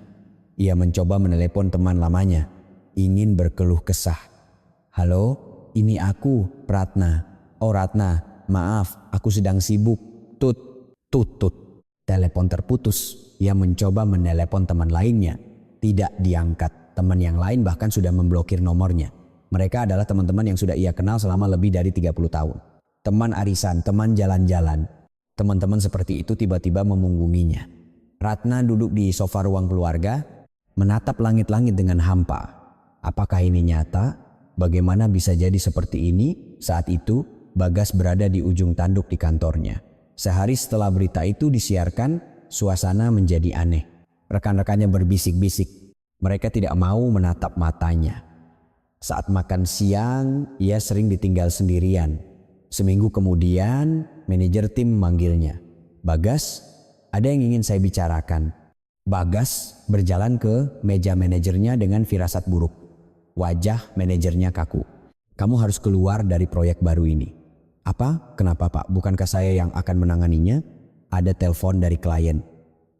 Ia mencoba menelepon teman lamanya, ingin berkeluh kesah. "Halo, ini aku, Ratna." "Oh Ratna, maaf, aku sedang sibuk." Tut, tut, tut. Telepon terputus. Ia mencoba menelepon teman lainnya. Tidak diangkat. Teman yang lain bahkan sudah memblokir nomornya. Mereka adalah teman-teman yang sudah ia kenal selama lebih dari 30 tahun. Teman arisan, teman jalan-jalan. Teman-teman seperti itu tiba-tiba memunggunginya. Ratna duduk di sofa ruang keluarga, menatap langit-langit dengan hampa. Apakah ini nyata? Bagaimana bisa jadi seperti ini? Saat itu, Bagas berada di ujung tanduk di kantornya. Sehari setelah berita itu disiarkan, suasana menjadi aneh. Rekan-rekannya berbisik-bisik. Mereka tidak mau menatap matanya. Saat makan siang, ia sering ditinggal sendirian. Seminggu kemudian, manajer tim memanggilnya. "Bagas, ada yang ingin saya bicarakan." Bagas berjalan ke meja manajernya dengan firasat buruk. Wajah manajernya kaku. "Kamu harus keluar dari proyek baru ini." "Apa? Kenapa Pak? Bukankah saya yang akan menanganinya?" "Ada telepon dari klien.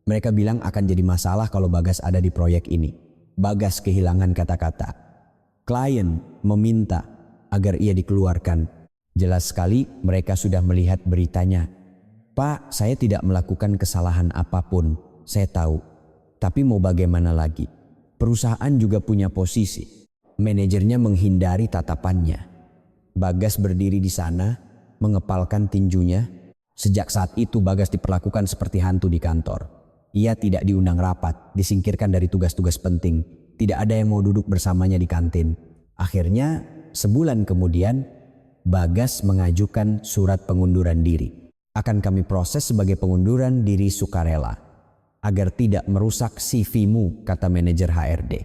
Mereka bilang akan jadi masalah kalau Bagas ada di proyek ini." Bagas kehilangan kata-kata. Klien meminta agar ia dikeluarkan. Jelas sekali mereka sudah melihat beritanya. "Pak, saya tidak melakukan kesalahan apapun. Saya tahu. Tapi mau bagaimana lagi? Perusahaan juga punya posisi." Manajernya menghindari tatapannya. Bagas berdiri di sana, mengepalkan tinjunya. Sejak saat itu Bagas diperlakukan seperti hantu di kantor. Ia tidak diundang rapat, disingkirkan dari tugas-tugas penting. Tidak ada yang mau duduk bersamanya di kantin. Akhirnya, sebulan kemudian, Bagas mengajukan surat pengunduran diri. "Akan kami proses sebagai pengunduran diri sukarela, agar tidak merusak CV-mu," kata manajer HRD.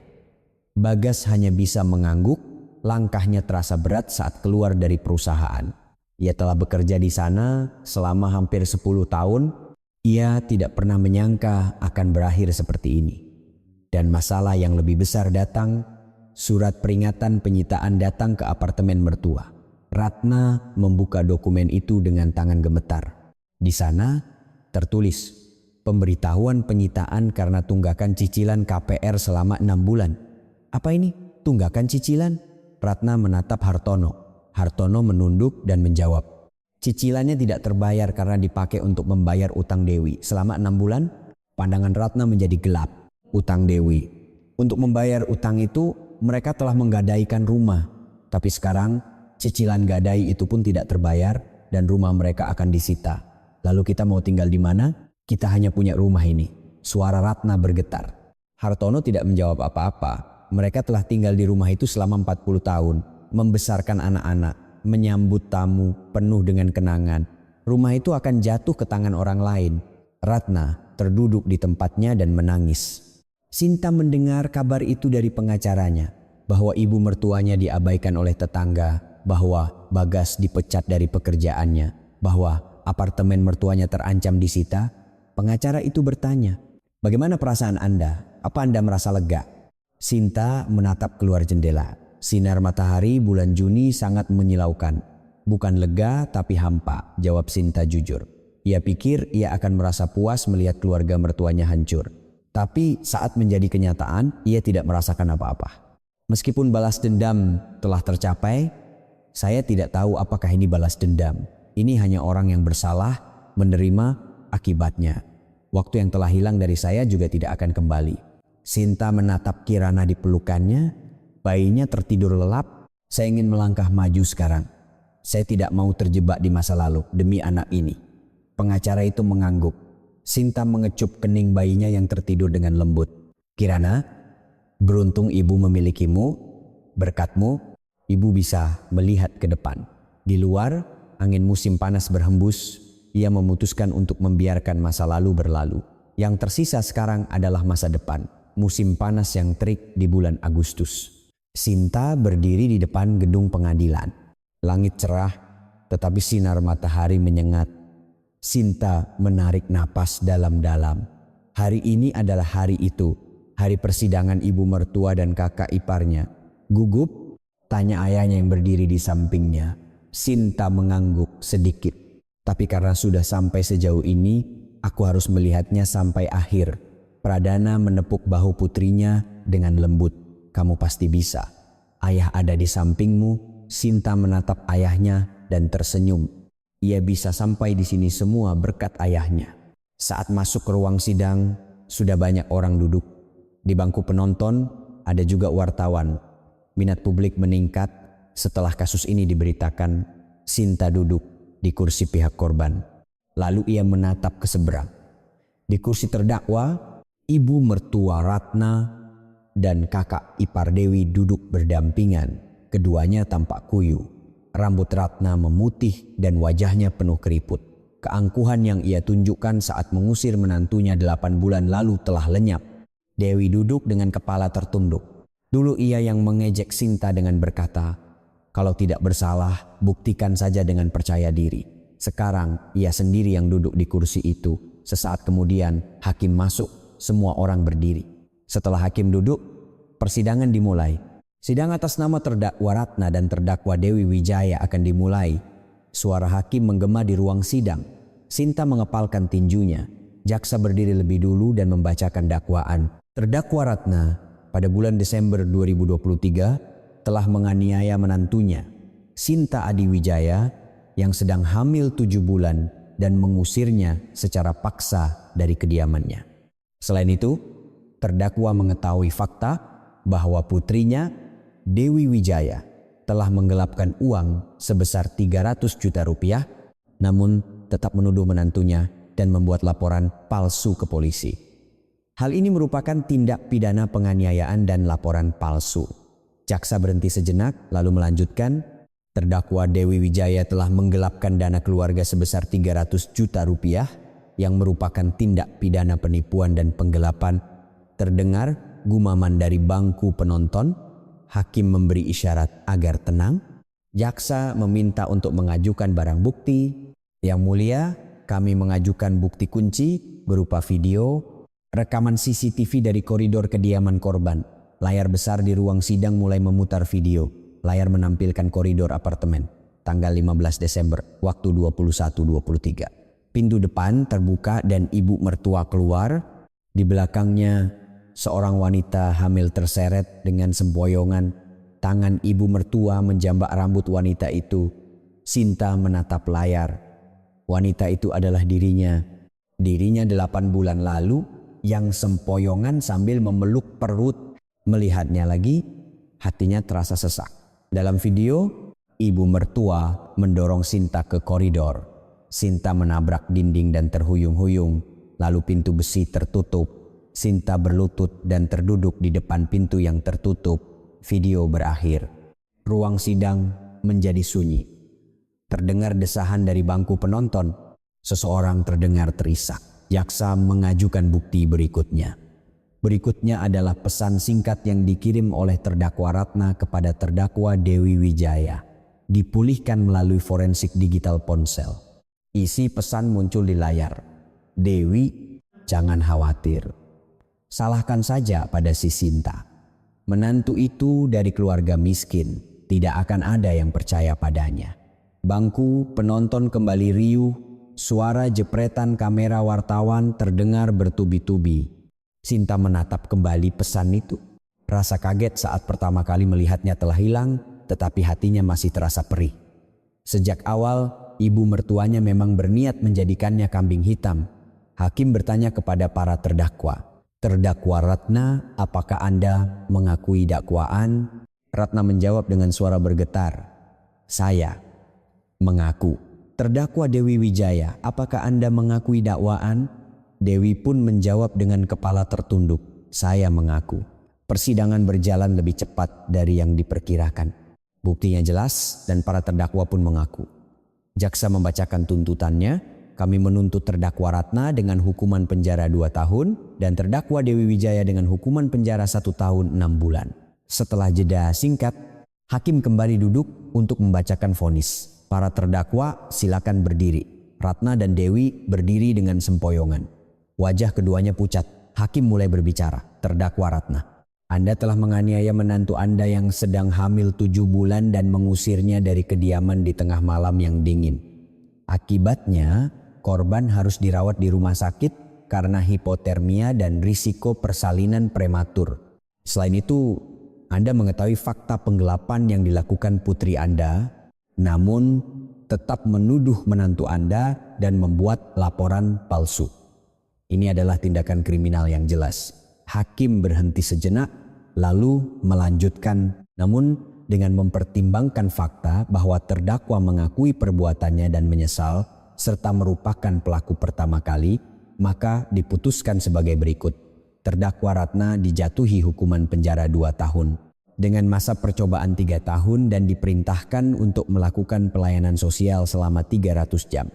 Bagas hanya bisa mengangguk, langkahnya terasa berat saat keluar dari perusahaan. Ia telah bekerja di sana selama hampir 10 tahun. Ia tidak pernah menyangka akan berakhir seperti ini. Dan masalah yang lebih besar datang. Surat peringatan penyitaan datang ke apartemen mertua. Ratna membuka dokumen itu dengan tangan gemetar. Di sana tertulis, "Pemberitahuan penyitaan karena tunggakan cicilan KPR selama 6 bulan. "Apa ini? Tunggakan cicilan?" Ratna menatap Hartono. Hartono menunduk dan menjawab, "Cicilannya tidak terbayar karena dipakai untuk membayar utang Dewi selama 6 bulan. Pandangan Ratna menjadi gelap. Utang Dewi. Untuk membayar utang itu mereka telah menggadaikan rumah. Tapi sekarang cicilan gadai itu pun tidak terbayar dan rumah mereka akan disita. Lalu kita mau tinggal di mana? Kita hanya punya rumah ini. Suara Ratna bergetar. Hartono tidak menjawab apa-apa. Mereka telah tinggal di rumah itu selama 40 tahun. Membesarkan anak-anak. Menyambut tamu penuh dengan kenangan. Rumah itu akan jatuh ke tangan orang lain. Ratna terduduk di tempatnya dan menangis. Sinta mendengar kabar itu dari pengacaranya. Bahwa ibu mertuanya diabaikan oleh tetangga. Bahwa Bagas dipecat dari pekerjaannya. Bahwa apartemen mertuanya terancam disita. Pengacara itu bertanya, "Bagaimana perasaan Anda? Apa Anda merasa lega?" Sinta menatap keluar jendela. Sinar matahari bulan Juni sangat menyilaukan. "Bukan lega tapi hampa," jawab Sinta jujur. Ia pikir ia akan merasa puas melihat keluarga mertuanya hancur. Tapi saat menjadi kenyataan, ia tidak merasakan apa-apa. Meskipun balas dendam telah tercapai, saya tidak tahu apakah ini balas dendam. Ini hanya orang yang bersalah menerima akibatnya. Waktu yang telah hilang dari saya juga tidak akan kembali. Sinta menatap Kirana di pelukannya. Bayinya tertidur lelap. Saya ingin melangkah maju sekarang. Saya tidak mau terjebak di masa lalu demi anak ini. Pengacara itu mengangguk. Sinta mengecup kening bayinya yang tertidur dengan lembut. "Kirana, beruntung ibu memilikimu. Berkatmu, ibu bisa melihat ke depan." Di luar, angin musim panas berhembus. Ia memutuskan untuk membiarkan masa lalu berlalu. Yang tersisa sekarang adalah masa depan. Musim panas yang terik di bulan Agustus. Sinta berdiri di depan gedung pengadilan. Langit cerah, tetapi sinar matahari menyengat. Sinta menarik napas dalam-dalam. Hari ini adalah hari itu. Hari persidangan ibu mertua dan kakak iparnya. "Gugup?" tanya ayahnya yang berdiri di sampingnya. Sinta mengangguk sedikit. "Tapi karena sudah sampai sejauh ini, aku harus melihatnya sampai akhir." Pradana menepuk bahu putrinya dengan lembut. "Kamu pasti bisa. Ayah ada di sampingmu." Sinta menatap ayahnya dan tersenyum. Ia bisa sampai di sini semua berkat ayahnya. Saat masuk ke ruang sidang, sudah banyak orang duduk. Di bangku penonton ada juga wartawan. Minat publik meningkat setelah kasus ini diberitakan. Sinta duduk di kursi pihak korban. Lalu ia menatap ke seberang. Di kursi terdakwa, ibu mertua Ratna dan kakak ipar Dewi duduk berdampingan. Keduanya tampak kuyu. Rambut Ratna memutih dan wajahnya penuh keriput. Keangkuhan yang ia tunjukkan saat mengusir menantunya 8 bulan lalu telah lenyap. Dewi duduk dengan kepala tertunduk. Dulu ia yang mengejek Sinta dengan berkata, "Kalau tidak bersalah, buktikan saja dengan percaya diri." Sekarang ia sendiri yang duduk di kursi itu. Sesaat kemudian hakim masuk, semua orang berdiri. Setelah hakim duduk, persidangan dimulai. Sidang atas nama terdakwa Ratna dan terdakwa Dewi Wijaya akan dimulai. Suara hakim menggema di ruang sidang. Sinta mengepalkan tinjunya. Jaksa berdiri lebih dulu dan membacakan dakwaan. Terdakwa Ratna pada bulan Desember 2023 telah menganiaya menantunya, Sinta Adi Wijaya, yang sedang hamil 7 bulan dan mengusirnya secara paksa dari kediamannya. Selain itu, terdakwa mengetahui fakta bahwa putrinya Dewi Wijaya telah menggelapkan uang sebesar 300 juta rupiah, namun tetap menuduh menantunya dan membuat laporan palsu ke polisi. Hal ini merupakan tindak pidana penganiayaan dan laporan palsu. Jaksa berhenti sejenak lalu melanjutkan, terdakwa Dewi Wijaya telah menggelapkan dana keluarga sebesar 300 juta rupiah yang merupakan tindak pidana penipuan dan penggelapan. Terdengar gumaman dari bangku penonton. Hakim memberi isyarat agar tenang. Jaksa meminta untuk mengajukan barang bukti. Yang mulia, kami mengajukan bukti kunci berupa video, rekaman CCTV dari koridor kediaman korban. Layar besar di ruang sidang mulai memutar video. Layar menampilkan koridor apartemen. Tanggal 15 Desember, waktu 21.23. Pintu depan terbuka dan ibu mertua keluar. Di belakangnya, seorang wanita hamil terseret dengan sempoyongan. Tangan ibu mertua menjambak rambut wanita itu. Sinta menatap layar. Wanita itu adalah dirinya. Dirinya 8 bulan lalu yang sempoyongan sambil memeluk perut. Melihatnya lagi, hatinya terasa sesak. Dalam video, ibu mertua mendorong Sinta ke koridor. Sinta menabrak dinding dan terhuyung-huyung, lalu pintu besi tertutup. Sinta berlutut dan terduduk di depan pintu yang tertutup. Video berakhir. Ruang sidang menjadi sunyi. Terdengar desahan dari bangku penonton. Seseorang terdengar terisak. Jaksa mengajukan bukti berikutnya. Berikutnya adalah pesan singkat yang dikirim oleh terdakwa Ratna kepada terdakwa Dewi Wijaya. Dipulihkan melalui forensik digital ponsel. Isi pesan muncul di layar. Dewi, jangan khawatir. Salahkan saja pada si Sinta. Menantu itu dari keluarga miskin. Tidak akan ada yang percaya padanya. Bangku penonton kembali riuh. Suara jepretan kamera wartawan terdengar bertubi-tubi. Sinta menatap kembali pesan itu. Rasa kaget saat pertama kali melihatnya telah hilang, tetapi hatinya masih terasa perih. Sejak awal, ibu mertuanya memang berniat menjadikannya kambing hitam. Hakim bertanya kepada para terdakwa. Terdakwa Ratna, apakah Anda mengakui dakwaan? Ratna menjawab dengan suara bergetar. Saya mengaku. Terdakwa Dewi Wijaya, apakah Anda mengakui dakwaan? Dewi pun menjawab dengan kepala tertunduk. Saya mengaku. Persidangan berjalan lebih cepat dari yang diperkirakan. Buktinya jelas dan para terdakwa pun mengaku. Jaksa membacakan tuntutannya. Kami menuntut terdakwa Ratna dengan hukuman penjara 2 tahun dan terdakwa Dewi Wijaya dengan hukuman penjara 1 tahun 6 bulan. Setelah jeda singkat, hakim kembali duduk untuk membacakan vonis. Para terdakwa silakan berdiri. Ratna dan Dewi berdiri dengan sempoyongan. Wajah keduanya pucat. Hakim mulai berbicara. Terdakwa Ratna, Anda telah menganiaya menantu Anda yang sedang hamil 7 bulan dan mengusirnya dari kediaman di tengah malam yang dingin. Akibatnya, korban harus dirawat di rumah sakit karena hipotermia dan risiko persalinan prematur. Selain itu, Anda mengetahui fakta penggelapan yang dilakukan putri Anda, namun tetap menuduh menantu Anda dan membuat laporan palsu. Ini adalah tindakan kriminal yang jelas. Hakim berhenti sejenak lalu melanjutkan, namun dengan mempertimbangkan fakta bahwa terdakwa mengakui perbuatannya dan menyesal serta merupakan pelaku pertama kali, maka diputuskan sebagai berikut. Terdakwa Ratna dijatuhi hukuman penjara 2 tahun. Dengan masa percobaan 3 tahun dan diperintahkan untuk melakukan pelayanan sosial selama 300 jam.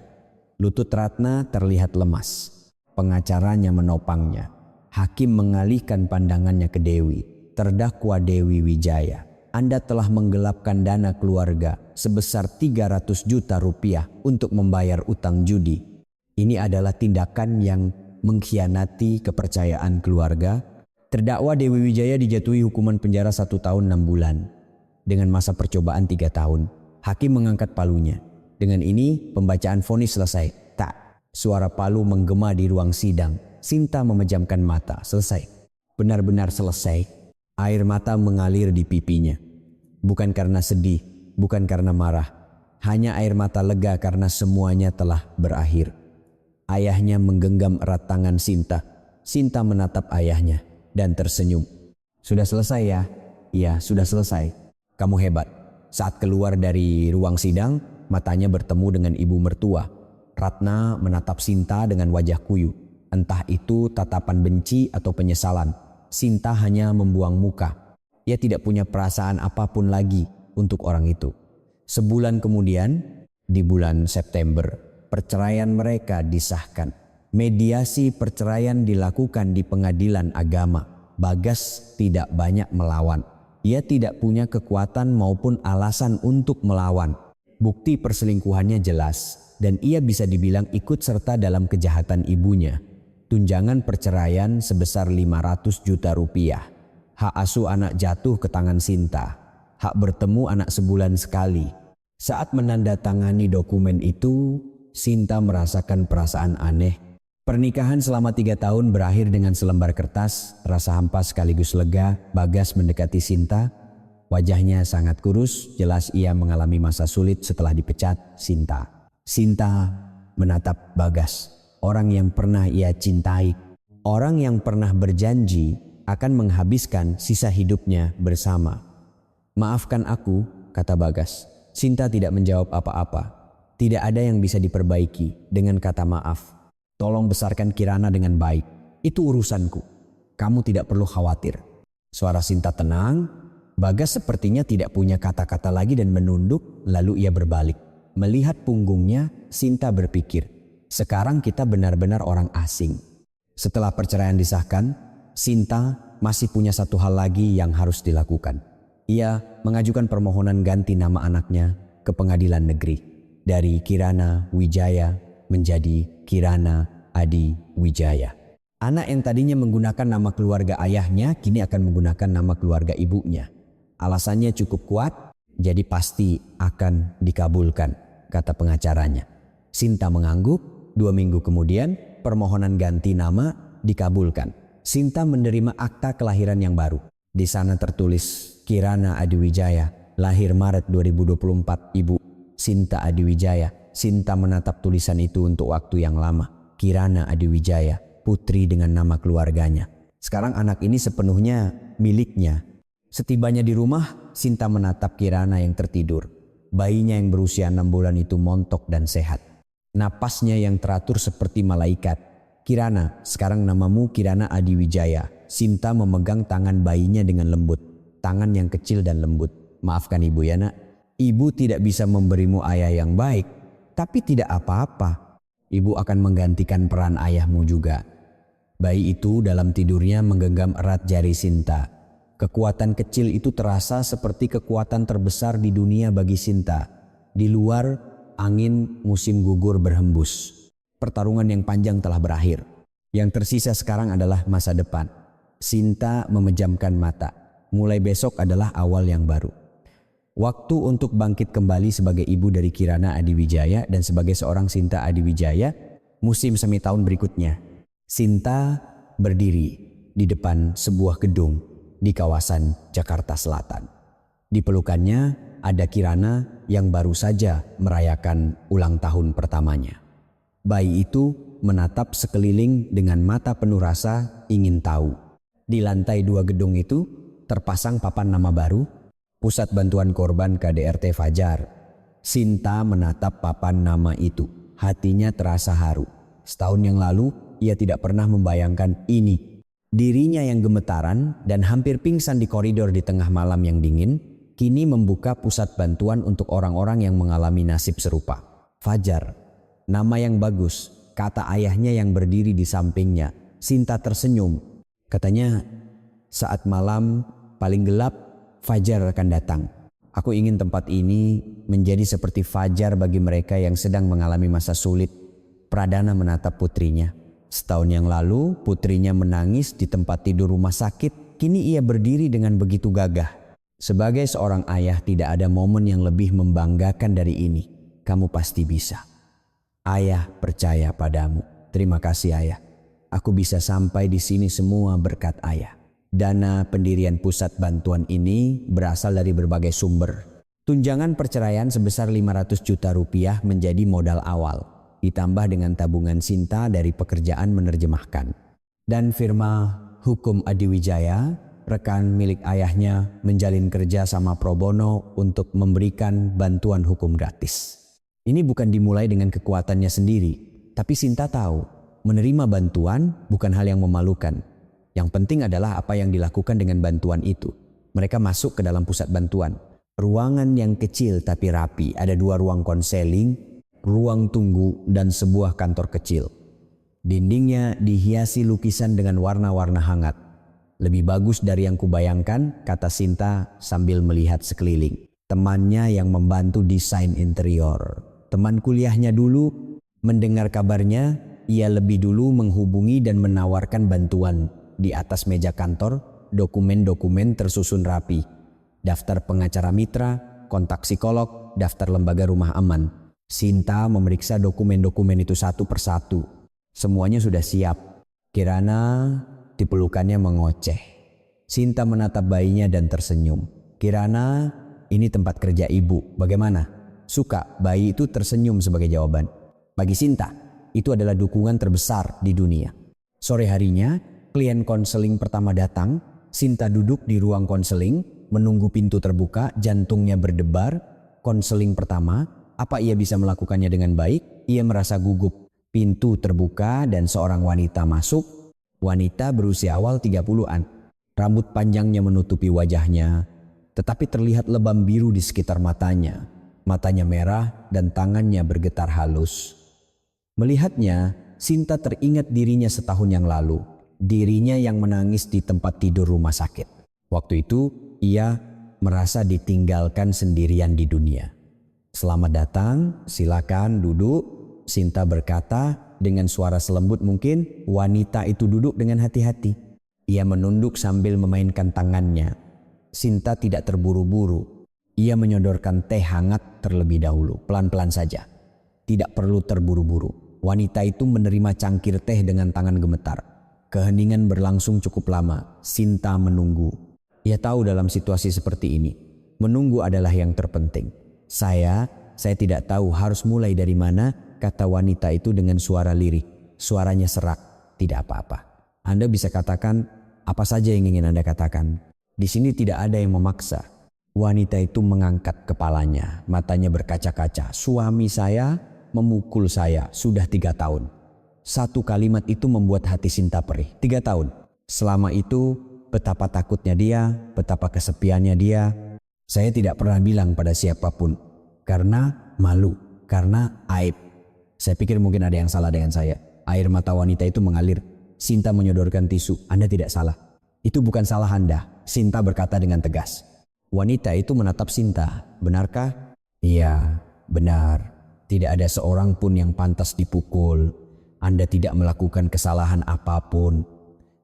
Lutut Ratna terlihat lemas. Pengacaranya menopangnya. Hakim mengalihkan pandangannya ke Dewi. Terdakwa Dewi Wijaya, Anda telah menggelapkan dana keluarga sebesar 300 juta rupiah untuk membayar utang judi. Ini adalah tindakan yang mengkhianati kepercayaan keluarga. Terdakwa Dewi Wijaya dijatuhi hukuman penjara 1 tahun 6 bulan. Dengan masa percobaan 3 tahun, hakim mengangkat palunya. Dengan ini pembacaan vonis selesai. Tak, suara palu menggema di ruang sidang. Sinta memejamkan mata. Selesai. Benar-benar selesai. Air mata mengalir di pipinya. Bukan karena sedih, bukan karena marah. Hanya air mata lega karena semuanya telah berakhir. Ayahnya menggenggam erat tangan Sinta. Sinta menatap ayahnya dan tersenyum. Sudah selesai ya? Iya, sudah selesai. Kamu hebat. Saat keluar dari ruang sidang, matanya bertemu dengan ibu mertua. Ratna menatap Sinta dengan wajah kuyu. Entah itu tatapan benci atau penyesalan. Sinta hanya membuang muka. Ia tidak punya perasaan apapun lagi untuk orang itu. Sebulan kemudian, di bulan September, perceraian mereka disahkan. Mediasi perceraian dilakukan di pengadilan agama. Bagas tidak banyak melawan. Ia tidak punya kekuatan maupun alasan untuk melawan. Bukti perselingkuhannya jelas dan ia bisa dibilang ikut serta dalam kejahatan ibunya. Tunjangan perceraian sebesar 500 juta rupiah. Hak asuh anak jatuh ke tangan Sinta. Hak bertemu anak sebulan sekali. Saat menandatangani dokumen itu, Sinta merasakan perasaan aneh. Pernikahan selama 3 tahun berakhir dengan selembar kertas. Rasa hampa sekaligus lega. Bagas mendekati Sinta. Wajahnya sangat kurus. Jelas ia mengalami masa sulit setelah dipecat Sinta. Sinta menatap Bagas, orang yang pernah ia cintai, Orang yang pernah berjanji akan menghabiskan sisa hidupnya bersama. Maafkan aku, kata Bagas. Sinta tidak menjawab apa-apa. Tidak ada yang bisa diperbaiki dengan kata maaf. Tolong besarkan Kirana dengan baik. Itu urusanku. Kamu tidak perlu khawatir. Suara Sinta tenang. Bagas sepertinya tidak punya kata-kata lagi dan menunduk, lalu ia berbalik. Melihat punggungnya, Sinta berpikir, sekarang kita benar-benar orang asing. Setelah perceraian disahkan, Sinta masih punya satu hal lagi yang harus dilakukan. Ia mengajukan permohonan ganti nama anaknya ke pengadilan negeri. Dari Kirana Wijaya menjadi Kirana Adi Wijaya. Anak yang tadinya menggunakan nama keluarga ayahnya kini akan menggunakan nama keluarga ibunya. Alasannya cukup kuat, jadi pasti akan dikabulkan, kata pengacaranya. Sinta mengangguk. 2 minggu kemudian permohonan ganti nama dikabulkan. Sinta menerima akta kelahiran yang baru. Di sana tertulis Kirana Adi Wijaya, lahir Maret 2024, Ibu Sinta Adi Wijaya. Sinta menatap tulisan itu untuk waktu yang lama. Kirana Adi Wijaya, putri dengan nama keluarganya. Sekarang anak ini sepenuhnya miliknya. Setibanya di rumah, Sinta menatap Kirana yang tertidur. Bayinya yang berusia 6 bulan itu montok dan sehat. Napasnya yang teratur seperti malaikat. Kirana, sekarang namamu Kirana Adi Wijaya. Sinta memegang tangan bayinya dengan lembut. Tangan yang kecil dan lembut. Maafkan ibu ya nak. Ibu tidak bisa memberimu ayah yang baik. Tapi tidak apa-apa. Ibu akan menggantikan peran ayahmu juga. Bayi itu dalam tidurnya menggenggam erat jari Sinta. Kekuatan kecil itu terasa seperti kekuatan terbesar di dunia bagi Sinta. Di luar, angin musim gugur berhembus. Pertarungan yang panjang telah berakhir. Yang tersisa sekarang adalah masa depan. Sinta memejamkan mata. Mulai besok adalah awal yang baru. Waktu untuk bangkit kembali sebagai ibu dari Kirana Adi Wijaya dan sebagai seorang Sinta Adi Wijaya musim semi tahun berikutnya. Sinta berdiri di depan sebuah gedung di kawasan Jakarta Selatan. Di pelukannya ada Kirana yang baru saja merayakan ulang tahun pertamanya. Bayi itu menatap sekeliling dengan mata penuh rasa ingin tahu. Di lantai 2 gedung itu terpasang papan nama baru, Pusat Bantuan Korban KDRT Fajar. Sinta menatap papan nama itu. Hatinya terasa haru. Setahun yang lalu, ia tidak pernah membayangkan ini. Dirinya yang gemetaran dan hampir pingsan di koridor di tengah malam yang dingin, kini membuka pusat bantuan untuk orang-orang yang mengalami nasib serupa. Fajar, nama yang bagus, kata ayahnya yang berdiri di sampingnya. Sinta tersenyum. Katanya, saat malam paling gelap, Fajar akan datang. Aku ingin tempat ini menjadi seperti Fajar bagi mereka yang sedang mengalami masa sulit. Pradana menatap putrinya. Setahun yang lalu putrinya menangis di tempat tidur rumah sakit. Kini ia berdiri dengan begitu gagah. Sebagai seorang ayah tidak ada momen yang lebih membanggakan dari ini. Kamu pasti bisa. Ayah percaya padamu. Terima kasih ayah. Aku bisa sampai di sini semua berkat ayah. Dana pendirian pusat bantuan ini berasal dari berbagai sumber. Tunjangan perceraian sebesar 500 juta rupiah menjadi modal awal. Ditambah dengan tabungan Sinta dari pekerjaan menerjemahkan. Dan firma Hukum Adi Wijaya, rekan milik ayahnya, menjalin kerja sama pro bono untuk memberikan bantuan hukum gratis. Ini bukan dimulai dengan kekuatannya sendiri, tapi Sinta tahu menerima bantuan bukan hal yang memalukan. Yang penting adalah apa yang dilakukan dengan bantuan itu. Mereka masuk ke dalam pusat bantuan. Ruangan yang kecil tapi rapi, ada 2 ruang konseling, ruang tunggu, dan sebuah kantor kecil. Dindingnya dihiasi lukisan dengan warna-warna hangat. Lebih bagus dari yang kubayangkan, kata Sinta sambil melihat sekeliling. Temannya yang membantu desain interior. Teman kuliahnya dulu, mendengar kabarnya, ia lebih dulu menghubungi dan menawarkan bantuan. Di atas meja kantor, dokumen-dokumen tersusun rapi. Daftar pengacara mitra, kontak psikolog, daftar lembaga rumah aman. Sinta memeriksa dokumen-dokumen itu satu persatu. Semuanya sudah siap. Kirana di pelukannya mengoceh. Sinta menatap bayinya dan tersenyum. Kirana, ini tempat kerja ibu. Bagaimana? Suka? Bayi itu tersenyum sebagai jawaban. Bagi Sinta, itu adalah dukungan terbesar di dunia. Sore harinya, klien konseling pertama datang. Sinta duduk di ruang konseling, menunggu pintu terbuka, jantungnya berdebar. Konseling pertama, apa ia bisa melakukannya dengan baik? Ia merasa gugup. Pintu terbuka dan seorang wanita masuk. Wanita berusia awal 30-an. Rambut panjangnya menutupi wajahnya, tetapi terlihat lebam biru di sekitar matanya. Matanya merah dan tangannya bergetar halus. Melihatnya, Sinta teringat dirinya setahun yang lalu. Dirinya yang menangis di tempat tidur rumah sakit. Waktu itu, ia merasa ditinggalkan sendirian di dunia. Selamat datang, silakan duduk. Sinta berkata dengan suara selembut mungkin. Wanita itu duduk dengan hati-hati. Ia menunduk sambil memainkan tangannya. Sinta tidak terburu-buru. Ia menyodorkan teh hangat terlebih dahulu, pelan-pelan saja. Tidak perlu terburu-buru. Wanita itu menerima cangkir teh dengan tangan gemetar. Keheningan berlangsung cukup lama. Sinta menunggu. Ia tahu dalam situasi seperti ini, menunggu adalah yang terpenting. Saya tidak tahu harus mulai dari mana, kata wanita itu dengan suara lirih. Suaranya serak. Tidak apa-apa. Anda bisa katakan apa saja yang ingin Anda katakan. Di sini tidak ada yang memaksa. Wanita itu mengangkat kepalanya, matanya berkaca-kaca. Suami saya memukul saya sudah 3 tahun. Satu kalimat itu membuat hati Sinta perih. 3 tahun. Selama itu betapa takutnya dia, betapa kesepiannya dia. Saya tidak pernah bilang pada siapapun. Karena malu, karena aib. Saya pikir mungkin ada yang salah dengan saya. Air mata wanita itu mengalir. Sinta menyodorkan tisu. Anda tidak salah. Itu bukan salah Anda, Sinta berkata dengan tegas. Wanita itu menatap Sinta. Benarkah? Iya, benar. Tidak ada seorang pun yang pantas dipukul. Anda tidak melakukan kesalahan apapun.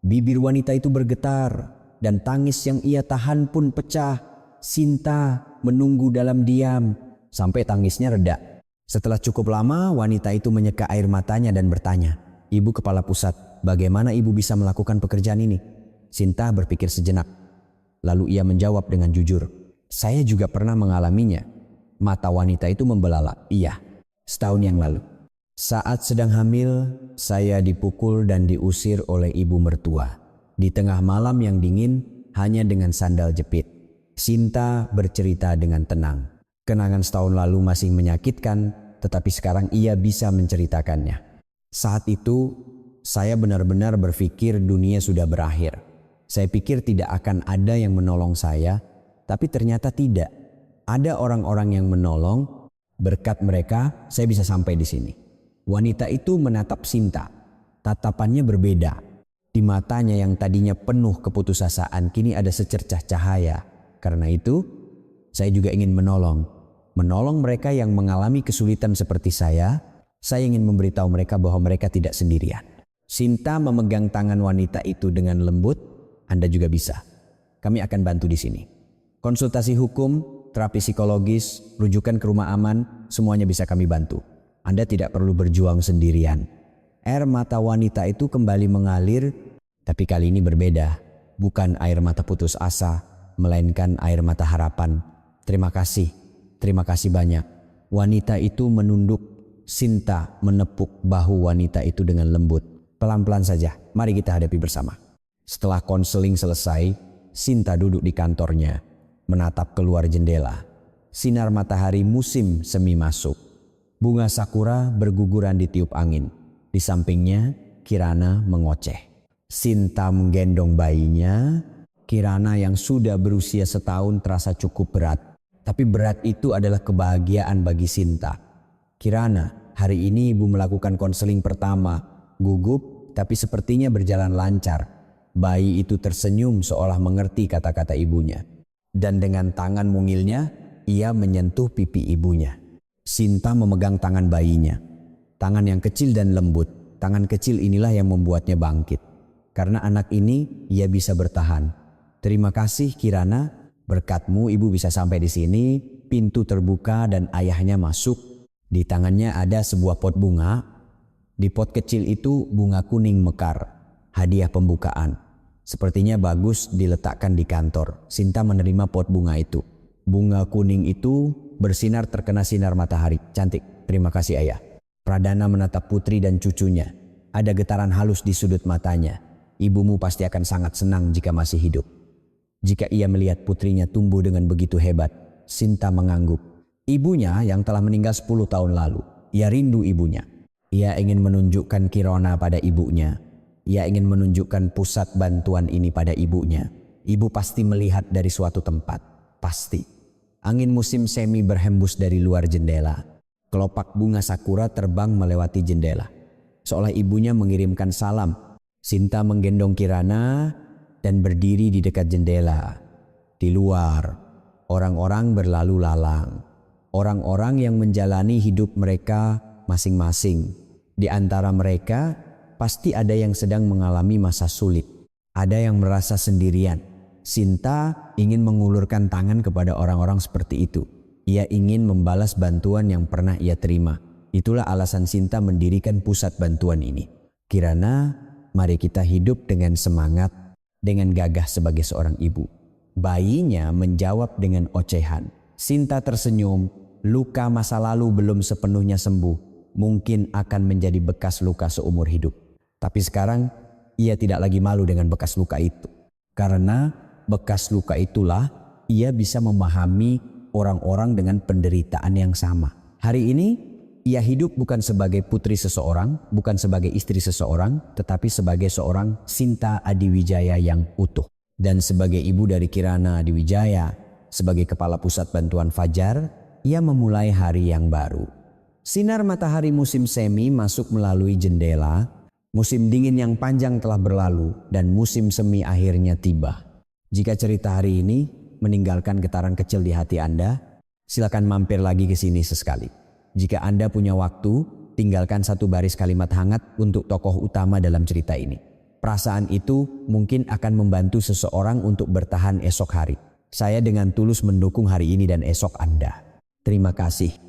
Bibir wanita itu bergetar dan tangis yang ia tahan pun pecah. Sinta menunggu dalam diam sampai tangisnya reda. Setelah cukup lama, wanita itu menyeka air matanya dan bertanya, Ibu kepala pusat, bagaimana ibu bisa melakukan pekerjaan ini? Sinta berpikir sejenak. Lalu ia menjawab dengan jujur. Saya juga pernah mengalaminya. Mata wanita itu membelalak. Iya, setahun yang lalu. Saat sedang hamil, saya dipukul dan diusir oleh ibu mertua. Di tengah malam yang dingin, hanya dengan sandal jepit. Sinta bercerita dengan tenang. Kenangan setahun lalu masih menyakitkan, tetapi sekarang ia bisa menceritakannya. Saat itu, saya benar-benar berpikir dunia sudah berakhir. Saya pikir tidak akan ada yang menolong saya, tapi ternyata tidak. Ada orang-orang yang menolong, berkat mereka saya bisa sampai di sini. Wanita itu menatap Sinta. Tatapannya berbeda. Di matanya yang tadinya penuh keputusasaan, kini ada secercah cahaya. Karena itu, saya juga ingin menolong. Menolong mereka yang mengalami kesulitan seperti saya ingin memberitahu mereka bahwa mereka tidak sendirian. Sinta memegang tangan wanita itu dengan lembut. Anda juga bisa. Kami akan bantu di sini. Konsultasi hukum, terapi psikologis, rujukan ke rumah aman, semuanya bisa kami bantu. Anda tidak perlu berjuang sendirian. Air mata wanita itu kembali mengalir, tapi kali ini berbeda. Bukan air mata putus asa, melainkan air mata harapan. Terima kasih banyak. Wanita itu menunduk. Sinta menepuk bahu wanita itu dengan lembut. Pelan-pelan saja, mari kita hadapi bersama. Setelah konseling selesai, Sinta duduk di kantornya, menatap keluar jendela. Sinar matahari musim semi masuk. Bunga sakura berguguran ditiup angin. Di sampingnya, Kirana mengoceh. Sinta menggendong bayinya. Kirana yang sudah berusia setahun terasa cukup berat. Tapi berat itu adalah kebahagiaan bagi Sinta. Kirana, hari ini ibu melakukan konseling pertama. Gugup, tapi sepertinya berjalan lancar. Bayi itu tersenyum seolah mengerti kata-kata ibunya. Dan dengan tangan mungilnya, ia menyentuh pipi ibunya. Sinta memegang tangan bayinya. Tangan yang kecil dan lembut. Tangan kecil inilah yang membuatnya bangkit. Karena anak ini, ia bisa bertahan. Terima kasih Kirana, berkatmu ibu bisa sampai di sini. Pintu terbuka dan ayahnya masuk. Di tangannya ada sebuah pot bunga. Di pot kecil itu bunga kuning mekar. Hadiah pembukaan. Sepertinya bagus diletakkan di kantor. Sinta menerima pot bunga itu. Bunga kuning itu bersinar terkena sinar matahari. Cantik. Terima kasih ayah. Pradana menatap putri dan cucunya. Ada getaran halus di sudut matanya. Ibumu pasti akan sangat senang jika masih hidup. Jika ia melihat putrinya tumbuh dengan begitu hebat, Sinta mengangguk. Ibunya yang telah meninggal 10 tahun lalu. Ia rindu ibunya. Ia ingin menunjukkan Kirana pada ibunya. Ia ingin menunjukkan pusat bantuan ini pada ibunya. Ibu pasti melihat dari suatu tempat. Pasti. Angin musim semi berhembus dari luar jendela. Kelopak bunga sakura terbang melewati jendela. Seolah ibunya mengirimkan salam. Sinta menggendong Kirana dan berdiri di dekat jendela. Di luar, orang-orang berlalu lalang. Orang-orang yang menjalani hidup mereka masing-masing. Di antara mereka, pasti ada yang sedang mengalami masa sulit. Ada yang merasa sendirian. Sinta ingin mengulurkan tangan kepada orang-orang seperti itu. Ia ingin membalas bantuan yang pernah ia terima. Itulah alasan Sinta mendirikan pusat bantuan ini. Kirana, mari kita hidup dengan semangat, dengan gagah sebagai seorang ibu. Bayinya menjawab dengan ocehan. Sinta tersenyum. Luka masa lalu belum sepenuhnya sembuh. Mungkin akan menjadi bekas luka seumur hidup. Tapi sekarang ia tidak lagi malu dengan bekas luka itu. Karena bekas luka itulah ia bisa memahami orang-orang dengan penderitaan yang sama. Hari ini ia hidup bukan sebagai putri seseorang, bukan sebagai istri seseorang, tetapi sebagai seorang Sinta Adiwijaya yang utuh. Dan sebagai ibu dari Kirana Adiwijaya, sebagai kepala pusat bantuan Fajar, ia memulai hari yang baru. Sinar matahari musim semi masuk melalui jendela. Musim dingin yang panjang telah berlalu dan musim semi akhirnya tiba. Jika cerita hari ini meninggalkan getaran kecil di hati Anda, silakan mampir lagi ke sini sesekali. Jika Anda punya waktu, tinggalkan satu baris kalimat hangat untuk tokoh utama dalam cerita ini. Perasaan itu mungkin akan membantu seseorang untuk bertahan esok hari. Saya dengan tulus mendukung hari ini dan esok Anda. Terima kasih.